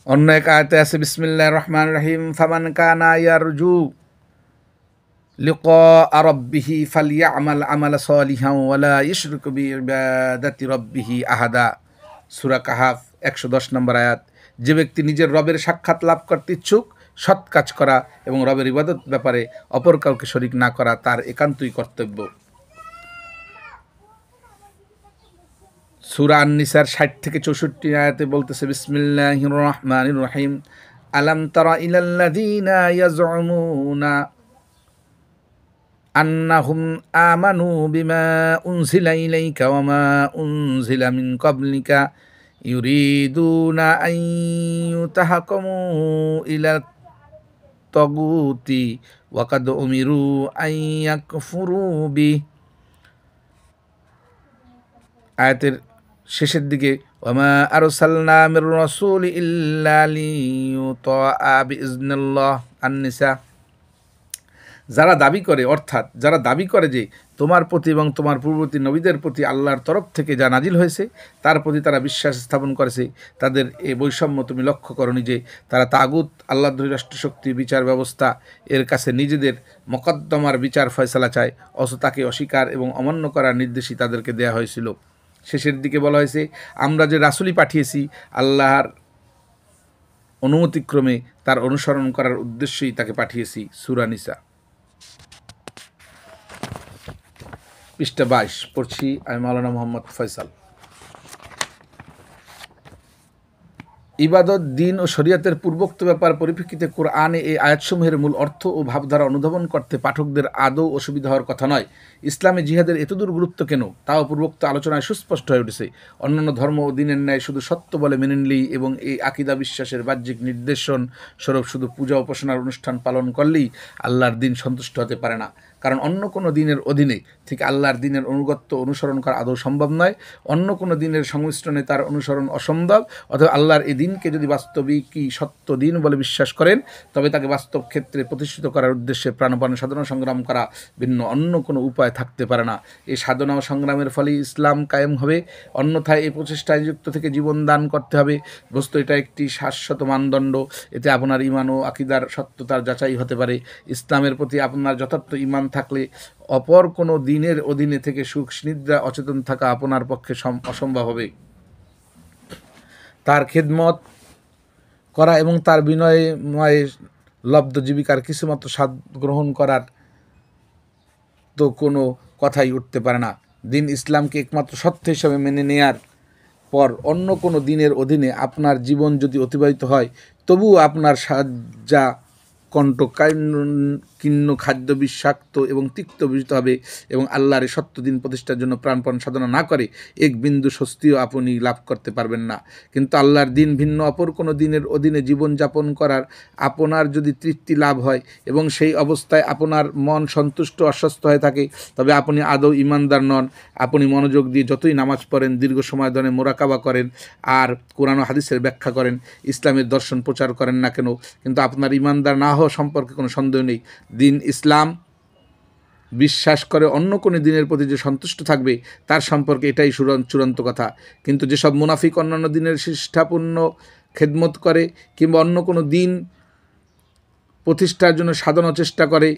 অন্য এক আয়াতে আছে, বিসমিল্লাহির রহমানির রহিম, ফামান কানা ইয়ারজু লিকা রাব্বিহি ফালইআমাল আমালা সালিহান ওয়া লা ইশরিক বিইবাদাতি রাব্বিহি আহাদা। সূরা কাহাফ 110 নম্বর আয়াত। যে ব্যক্তি নিজের রবের সাক্ষাৎ লাভ করতে ইচ্ছুক সৎ কাজ করা এবং রবের ইবাদত ব্যাপারে অপর কাউকে শরিক না করা তার একান্তই কর্তব্য। সূরা আন-নিসার ৬০ থেকে ৬৪ আয়াতে বলতেছে, বিসমিল্লাহির রহমানির রহিম, আলাম তারা ইলাল্লাযীনা ইয়াজউমুনা আন্নাহুম আমানু বিমা উনজিলা ইলাইকা ওয়া মা উনজিলা মিন ক্বাবলিকা ইউরিদুনা আন ইউতাহাকামু ইলা তাগুতি ওয়া কাদ উমিরু আন ইয়াকফুরু বি। আয়াতের শেষের দিকে, ওয়ামা আরসালনা মির রাসূল ইল্লা লিইউতা বিইজনিল্লাহ। আন-নিসা। যারা দাবি করে, অর্থাৎ যারা দাবি করে যে তোমার প্রতি এবং তোমার পূর্ববর্তী নবীদের প্রতি আল্লাহর তরফ থেকে যা নাজিল হয়েছে তার প্রতি তারা বিশ্বাস স্থাপন করেছে, তাদের এই বৈষম্য তুমি লক্ষ্য করনি যে তারা তাগুত, আল্লাহদ্রোহী রাষ্ট্রশক্তি, বিচার ব্যবস্থা এর কাছে নিজেদের মোকদ্দমার বিচার ফয়সালা চায়, অথচ তাকে অস্বীকার এবং অমান্য করার নির্দেশই তাদেরকে দেয়া হয়েছিল। শেষের দিকে বলা হয়েছে, আমরা যে রাসূলই পাঠিয়েছি আল্লাহর অনুমতিক্রমে তার অনুসরণ করার উদ্দেশ্যেই তাকে পাঠিয়েছি। সূরা নিসা, পৃষ্ঠা ২২ পড়ছি আমি, মাওলানা মোহাম্মদ ফয়সাল। ইবাদত, দিন ও শরীয়তের পূর্বোক্ত ব্যাপার পরিপ্রেক্ষিতে কোরআনে এই আয়াতসমূহের মূল অর্থ ও ভাবধারা অনুধাবন করতে পাঠকদের আদৌ অসুবিধা হওয়ার কথা নয়। ইসলামে জিহাদের এতদূর গুরুত্ব কেন, তাও পূর্বোক্ত আলোচনায় সুস্পষ্ট হয়ে উঠেছে। অন্যান্য ধর্ম ও দিনের ন্যায় শুধু সত্য বলে মেনে নিলেই এবং এই আকিদা বিশ্বাসের বাহ্যিক নির্দেশন স্বরূপ শুধু পূজা উপাসনার অনুষ্ঠান পালন করলেই আল্লাহর দিন সন্তুষ্ট হতে পারে না। কারণ অন্য কোনো দিনের অধীনে থেকে আল্লাহর দিনের অনুগত্য অনুসরণ করা আদৌ সম্ভব নয়। অন্য কোনো দিনের সংমিশ্রণে তার অনুসরণ অসম্ভব। অথবা আল্লাহর এই দিনকে যদি বাস্তবিকই সত্য দিন বলে বিশ্বাস করেন, তবে তাকে বাস্তব ক্ষেত্রে প্রতিষ্ঠিত করার উদ্দেশ্যে প্রাণপণ সাধনা সংগ্রাম করা ভিন্ন অন্য কোনো উপায় থাকতে পারে না। এই সাধনা ও সংগ্রামের ফলেই ইসলাম কায়েম হবে, অন্যথায় এই প্রচেষ্টায় যুক্ত থেকে জীবন দান করতে হবে। বস্তু এটা একটি শাশ্বত মানদণ্ড, এতে আপনার ঈমান ও আকীদার সত্যতার যাচাই হতে পারে। ইসলামের প্রতি আপনার যথার্থ ঈমান থাকলে অপর কোনো দিনের অধীনে থেকে সুখ নিদ্রা অচেতন থাকা আপনার পক্ষে অসম্ভব হবে। তার খেদমত করা এবং তার বিনয়ময় লব্ধ জীবিকার কিছুমাত্র স্বাদ গ্রহণ করার তো কোনো কথাই উঠতে পারে না। দিন ইসলামকে একমাত্র সত্য হিসাবে মেনে নেয়ার পর অন্য কোনো দিনের অধীনে আপনার জীবন যদি অতিবাহিত হয়, তবুও আপনার সাজ্জা কণ্ঠ কীর্ণ, খাদ্য বিষাক্ত এবং তিক্ত বিজিত হবে এবং আল্লাহর সত্য দিন প্রতিষ্ঠার জন্য প্রাণপণ সাধনা না করে এক বিন্দু স্বস্তিও আপনি লাভ করতে পারবেন না। কিন্তু আল্লাহর দিন ভিন্ন অপর কোনো দিনের অধীনে জীবনযাপন করার আপনার যদি তৃপ্তি লাভ হয় এবং সেই অবস্থায় আপনার মন সন্তুষ্ট অস্বস্ত হয়ে থাকে, তবে আপনি আদৌ ইমানদার নন। আপনি মনোযোগ দিয়ে যতই নামাজ পড়েন, দীর্ঘ সময় ধরে মোরাকাবা করেন আর কোরআন ও হাদিসের ব্যাখ্যা করেন, ইসলামের দর্শন প্রচার করেন না কেন, কিন্তু আপনার ইমানদার না হওয়া সম্পর্কে কোনো সন্দেহ নেই। দিন ইসলাম বিশ্বাস করে অন্য কোনো দিনের প্রতি যে সন্তুষ্ট থাকবে তার সম্পর্কে এটাই চূড়ান্ত কথা। কিন্তু যেসব মুনাফিক অন্যান্য দিনের শিষ্টাপূর্ণ খেদমত করে কিংবা অন্য কোনো দিন প্রতিষ্ঠার জন্য সাধনা চেষ্টা করে,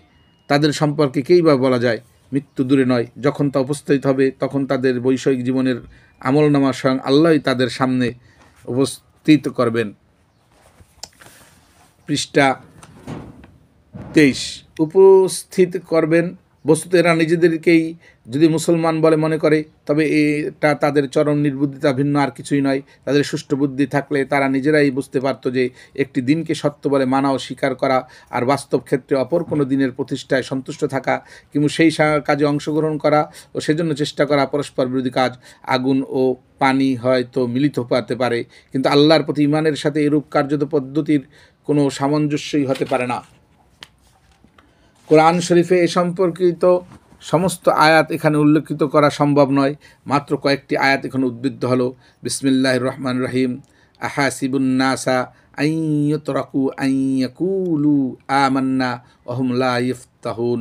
তাদের সম্পর্কে কেই বা বলা যায়? মৃত্যু দূরে নয়, যখন তা উপস্থিত হবে তখন তাদের বৈষয়িক জীবনের আমলনামা স্বয়ং আল্লাহই তাদের সামনে উপস্থিত করবেন। পৃষ্ঠা ২৩ উপস্থিত করবেন। বস্তুত এরা নিজেদেরকেই যদি মুসলমান বলে মনে করে, তবে এটা তাদের চরম নির্বুদ্ধিতা, ভিন্ন আর কিছুই নয়। তাদের সুষ্ঠু বুদ্ধি থাকলে তারা নিজেরাই বুঝতে পারত যে একটি দিনকে সত্য বলে মানা ও স্বীকার করা আর বাস্তব ক্ষেত্রে অপর কোনো দিনের প্রতিষ্ঠায় সন্তুষ্ট থাকা কিংবা সেই কাজে অংশগ্রহণ করা ও সেজন্য চেষ্টা করা পরস্পর বিরোধী কাজ। আগুন ও পানি হয়তো মিলিত হতে পারে, কিন্তু আল্লাহর প্রতি ঈমানের সাথে এরূপ কার্যত পদ্ধতির কোনো সামঞ্জস্যই হতে পারে না। কোরআন শরীফে এ সম্পর্কিত সমস্ত আয়াত এখানে উল্লেখিত করা সম্ভব নয়। মাত্র কয়েকটি আয়াত এখানে উদ্বৃত্ত হলো। বিসমিল্লাহির রহমানির রহিম, আহাসিবুন নাসা আন ইউতরাকু আন ইয়াকুলু আমান্না ওয়া হুম লা ইফতাহুন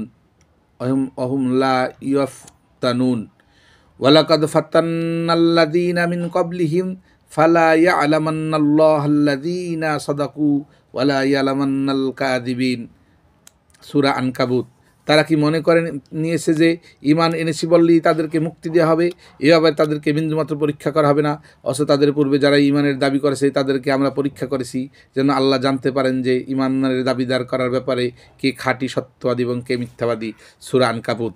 ওয়া হুম লা ইফতানুন ওয়ালাকাদ ফাতান্নাল্লাযীনা মিন ক্বাবলিহিম ফালা ইয়ালামান্নাল্লাহুল্লাযীনা সাদাকু ওয়া লা ইয়ালামান্নাল কাযিবিন। সূরা আনকাবুত। তারা কি মনে করে নিয়েছে যে ঈমান এনেছি বললেই তাদেরকে মুক্তি দেওয়া হবে, এভাবে তাদেরকে বিন্দুমাত্র পরীক্ষা করা হবে না? অথচ তাদের পূর্বে যারা ঈমানের দাবি করেছে তাদেরকে আমরা পরীক্ষা করেছি, যেন আল্লাহ জানতে পারেন যে ঈমানের দাবিদার করার ব্যাপারে কে খাঁটি সত্যবাদী এবং কে মিথ্যাবাদী। সূরা আনকাবুত,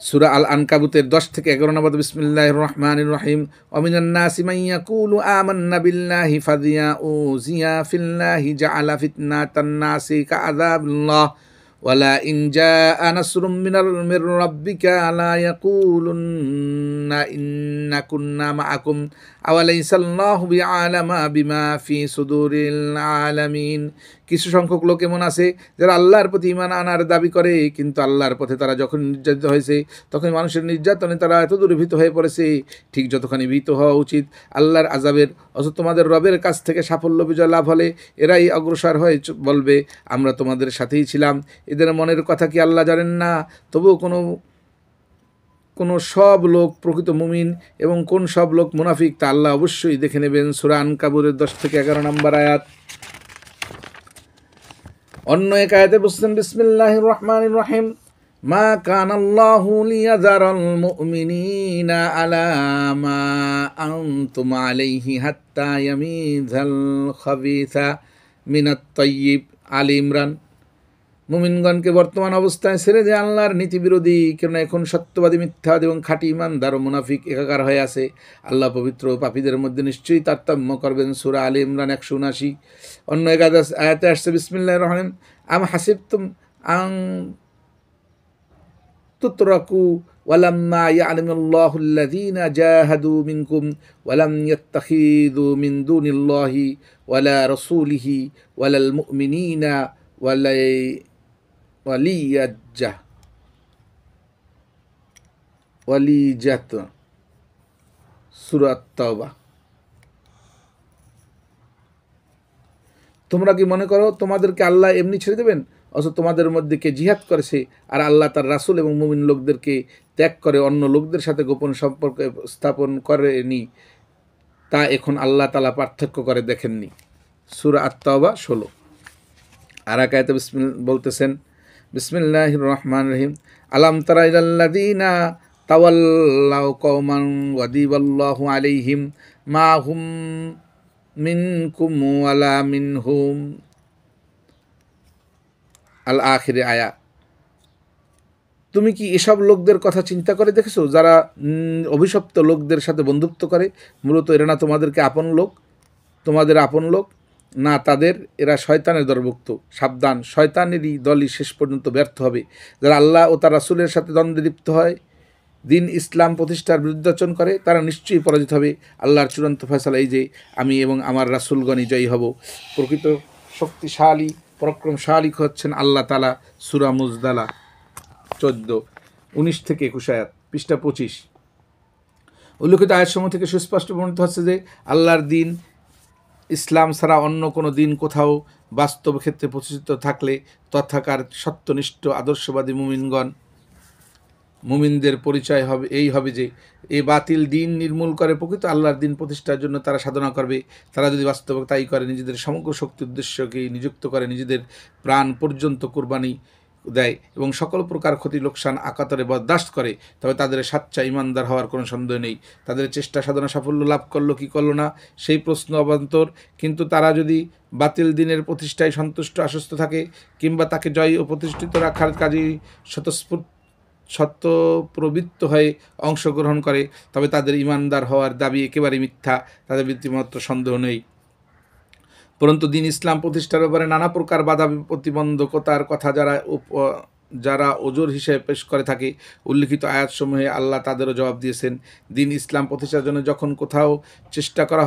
সূরা আল আনকাবুতের 10 থেকে 11 নম্বর। বিসমিল্লাহির রহমানির রহিম। ওয়ামিনান নাসি মান ইয়াকুলু আমান্না বিল্লাহি ফাযিয়া ফিল্লাহি জাআলা ফিতনাতান নাসি কাআযাবিল্লাহ ওয়ালা ইন জাআ নাসরুম মির রাব্বিকা লা ইয়াকুলুন্না ইন্না কুন্না মাআকুম আওয়ালাইসাল্লাহু বিআলামা বিমা ফি সুদুরিল আলামিন। কিছু সংখ্যক লোক এমন আছে যারা আল্লাহর প্রতি ঈমান আনার দাবি করে, কিন্তু আল্লাহর পথে তারা যখন নির্যাতিত হয়েছে তখন মানুষের নির্যাতনে তারা এত দূরে ভীত হয়ে পড়েছে, ঠিক যতখানি ভীত হওয়া উচিত আল্লাহর আযাবের। অথচ তোমাদের রবের কাছ থেকে সাফল্য বিজয় লাভ হলে এরাই অগ্রসর হয়ে বলবে আমরা তোমাদের সাথেই ছিলাম। এদের মনের কথা কি আল্লাহ জানেন না? তবুও কোন সব লোক প্রকৃত মুমিন এবং কোন সব লোক মুনাফিক তা আল্লাহ অবশ্যই দেখে নেবেন। সূরা আনকাবুতের 10 থেকে 11 নম্বর আয়াত। অন্য এক আয়াতে বলছেন বিসমিল্লাহির রহমানির রহিম। মা কানাল্লাহু লিয়াযারাল মুমিনিনা আলা মা আনতুম আলাইহি হাত্তা ইয়ামিযাল খাবিসা মিনাত তাইয়্যিব। আলী ইমরান। মুমিনগণকে বর্তমান অবস্থায় ছেড়ে যে আল্লাহর নীতি বিরোধী, কেননা এখন সত্যবাদী, মিথ্যাবাদী এবং খাঁটি ঈমানদার ও মুনাফিক একাকার হয়ে আছে। আল্লাহ পবিত্র ও পাপীদের মধ্যে নিশ্চয়ই তারতম্য করবেন। সূরা আলী ইমরান 179। অন্য এক আয়াতে আসছে বিসমিল্লাহির রহমানির রহিম। আম হাসিবতুম আন তুতরাকু ওয়ালাম্মা ইয়া'লামুল্লাহু আল্লাযীনা জাহাদু মিনকুম ওয়ালাম ইয়াত্তাখিযু মিন দুনিল্লাহি ওয়ালা রাসূলিহি ওয়ালাল মুমিনিনা ওয়ালিজাত। সূরা তাওবা। তোমরা কি মনে করো তোমাদেরকে আল্লাহ এমনি ছেড়ে দেবেন? অথচ তোমাদের মধ্যে কে জিহাদ করেছে আর আল্লাহ তার রাসূল এবং মুমিন লোকদেরকে ত্যাগ করে অন্য লোকদের সাথে গোপন সম্পর্ক স্থাপন করেনি, তা এখন আল্লাহ তাআলা পার্থক্য করে দেখেননি। সূরা আত-তাওবা 16। আর এক আয়াতে বলতেছেন বিসমিল্লাহির রহমানির রহিম। আলাম তারা ইলাল্লাযীনা তাওয়াল্লাউ কওমান ওয়াদিবাল্লাহু আলাইহিম মা হুম মিনকুম ওয়ালা মিনহুম। আল আখিরে আয়া। তুমি কি এসব লোকদের কথা চিন্তা করে দেখেছো যারা অভিশপ্ত লোকদের সাথে বন্ধুত্ব করে? মূলত এরা না তোমাদেরকে আপন লোক, তোমাদের আপন লোক না তাদের, এরা শয়তানের দলভুক্ত। সাবধান, শয়তানেরই দলই শেষ পর্যন্ত ব্যর্থ হবে। যারা আল্লাহ ও তার রাসূলের সাথে দ্বন্দ্বে লিপ্ত হয়, দিন ইসলাম প্রতিষ্ঠার বিরুদ্ধাচরণ করে, তারা নিশ্চয়ই পরাজিত হবে। আল্লাহর চূড়ান্ত ফয়সালা এই যে আমি এবং আমার রাসূলগণই জয়ী হব। প্রকৃত শক্তিশালী পরাক্রমশালী হচ্ছেন আল্লাহ তাআলা। সূরা মুজদালা 14, 19 থেকে 21 আয়াত, পৃষ্ঠা 25। উল্লেখিত আয়াতসমূহ থেকে সুস্পষ্ট প্রমাণিত হচ্ছে যে আল্লাহর দিন ইসলাম ছাড়া অন্য কোনো দিন কোথাও বাস্তব ক্ষেত্রে প্রতিষ্ঠিত থাকলে তথাকার সত্যনিষ্ঠ আদর্শবাদী মুমিনদের পরিচয় হবে যে এই বাতিল দিন নির্মূল করে প্রকৃত আল্লাহর দিন প্রতিষ্ঠার জন্য তারা সাধনা করবে। তারা যদি বাস্তবে তাই করে, নিজেদের সমগ্র শক্তি উদ্দেশ্যকে নিযুক্ত করে, নিজেদের প্রাণ পর্যন্ত কুরবানি দেয় এবং সকল প্রকার ক্ষতি লোকসান আকাতরে বরদাস্ত করে, তবে তাদের সাচ্চা ইমানদার হওয়ার কোনো সন্দেহ নেই। তাদের চেষ্টা সাধনা সাফল্য লাভ করলো কি করলো না সেই প্রশ্ন অবান্তর, কিন্তু তারা যদি বাতিল দিনের প্রতিষ্ঠায় সন্তুষ্ট আশ্বস্ত থাকে কিংবা তাকে জয় ও প্রতিষ্ঠিত রাখার কাজে সত্যপ্রবৃত্ত হয়ে অংশগ্রহণ করে, তবে তাদের ইমানদার হওয়ার দাবি একেবারেই মিথ্যা, তাদের বিন্দুমাত্র সন্দেহ নেই। পরন্তু দিন ইসলাম প্রতিষ্ঠার ব্যাপারে নানা প্রকার বাধা প্রতিবন্ধকতার কথা যারা ওজোর হিসেবে পেশ করে থাকে, উল্লিখিত আয়াতসমূহে আল্লাহ তাদেরও জবাব দিয়েছেন। দিন ইসলাম প্রতিষ্ঠার জন্য যখন কোথাও চেষ্টা করা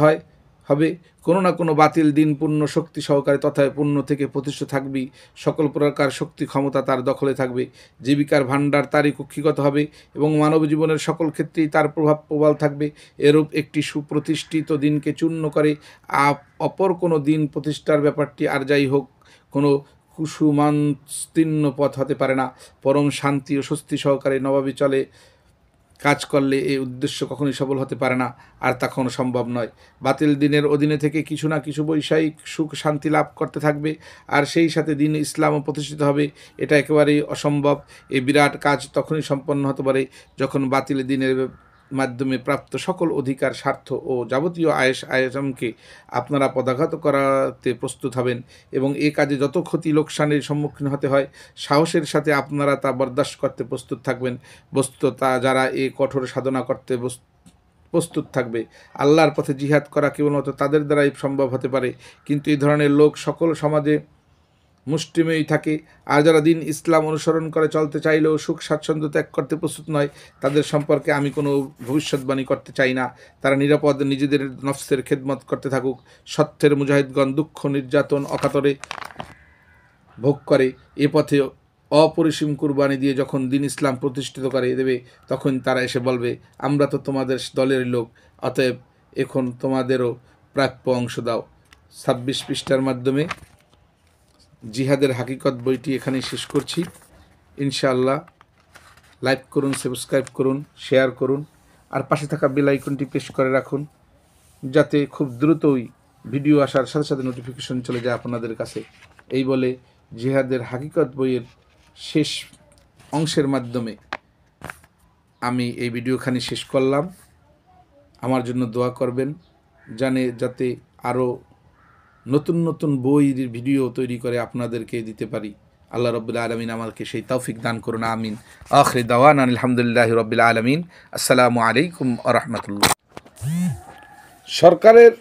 হবে কোনো না কোনো বাতিল দিন পূর্ণ শক্তি সহকারে তথা পূর্ণ থেকে প্রতিষ্ঠিত থাকবেই। সকল প্রকার শক্তি ক্ষমতা তার দখলে থাকবে, জীবিকার ভাণ্ডার তারই কক্ষিগত হবে এবং মানব জীবনের সকল ক্ষেত্রেই তার প্রভাব প্রবল থাকবে। এরূপ একটি সুপ্রতিষ্ঠিত দিনকে চূর্ণ করে অপর কোনো দিন প্রতিষ্ঠার ব্যাপারটি আর যাই হোক কোনো কুসুমাস্তীর্ণ পথ হতে পারে না। পরম শান্তি ও স্বস্তি সহকারে নবাবী চলে কাজ করলে এই উদ্দেশ্য কখনোই সফল হতে পারে না, আর তা কখনো সম্ভব নয়। বাতিল দিনের অধীনে থেকে কিছু না কিছু বৈষয়িক সুখ শান্তি লাভ করতে থাকবে, আর সেই সাথে দিন ইসলামও প্রতিষ্ঠিত হবে। এটা একেবারেই অসম্ভব। এই বিরাট কাজ তখনই সম্পন্ন হতে পারে যখন বাতিল দিনের মাধ্যমে প্রাপ্ত সকল অধিকার, স্বার্থ ও যাবতীয় আয়াসমকে আপনারা পদাঘাত করাতে প্রস্তুত হবেন, এবং এ কাজে যত ক্ষতি লোকসানের সম্মুখীন হতে হয় সাহসের সাথে আপনারা তা বরদাস্ত করতে প্রস্তুত থাকবেন। বস্তুত তা যারা এই কঠোর সাধনা করতে প্রস্তুত থাকবে, আল্লাহর পথে জিহাদ করা কেবলমাত্র তাদের দ্বারাই সম্ভব হতে পারে। কিন্তু এই ধরনের লোক সকল সমাজে মুষ্টিমেয় থাকে, আর যারা দিন ইসলাম অনুসরণ করে চলতে চাইলেও সুখ স্বাচ্ছন্দ্য ত্যাগ করতে প্রস্তুত নয়, তাদের সম্পর্কে আমি কোনো ভবিষ্যৎবাণী করতে চাই না। তারা নিরাপদ নিজেদের নফসের খেদমত করতে থাকুক। সত্যের মুজাহিদগণ দুঃখ নির্যাতন অকাতরে ভোগ করে এ পথে অপরিসীম কুরবানি দিয়ে যখন দিন ইসলাম প্রতিষ্ঠিত করে দেবে, তখন তারা এসে বলবে, আমরা তো তোমাদের দলের লোক, অতএব এখন তোমাদেরও প্রাপ্য অংশ দাও। 26 পৃষ্ঠার মাধ্যমে জিহাদের হাকিকত বইটি এখানেই শেষ করছি। ইনশাআল্লাহ লাইক করুন, সাবস্ক্রাইব করুন, শেয়ার করুন, আর পাশে থাকা বেল আইকনটি প্রেস করে রাখুন, যাতে খুব দ্রুতই ভিডিও আসার সাথে সাথে নোটিফিকেশন চলে যায় আপনাদের কাছে। এই বলে জিহাদের হাকিকত বইয়ের শেষ অংশের মাধ্যমে আমি এই ভিডিওখানি শেষ করলাম। আমার জন্য দোয়া করবেন, যাতে আরও নতুন নতুন বইয়ের ভিডিও তৈরি করে আপনাদেরকে দিতে পারি। আল্লাহ রাব্বুল আলামিন আমাকে সেই তৌফিক দান করুন, আমিন। আখির দাওয়ানা আলহামদুলিল্লাহি রাব্বিল আলামিন। আসসালামু আলাইকুম ওয়া রাহমাতুল্লাহ। সরকারের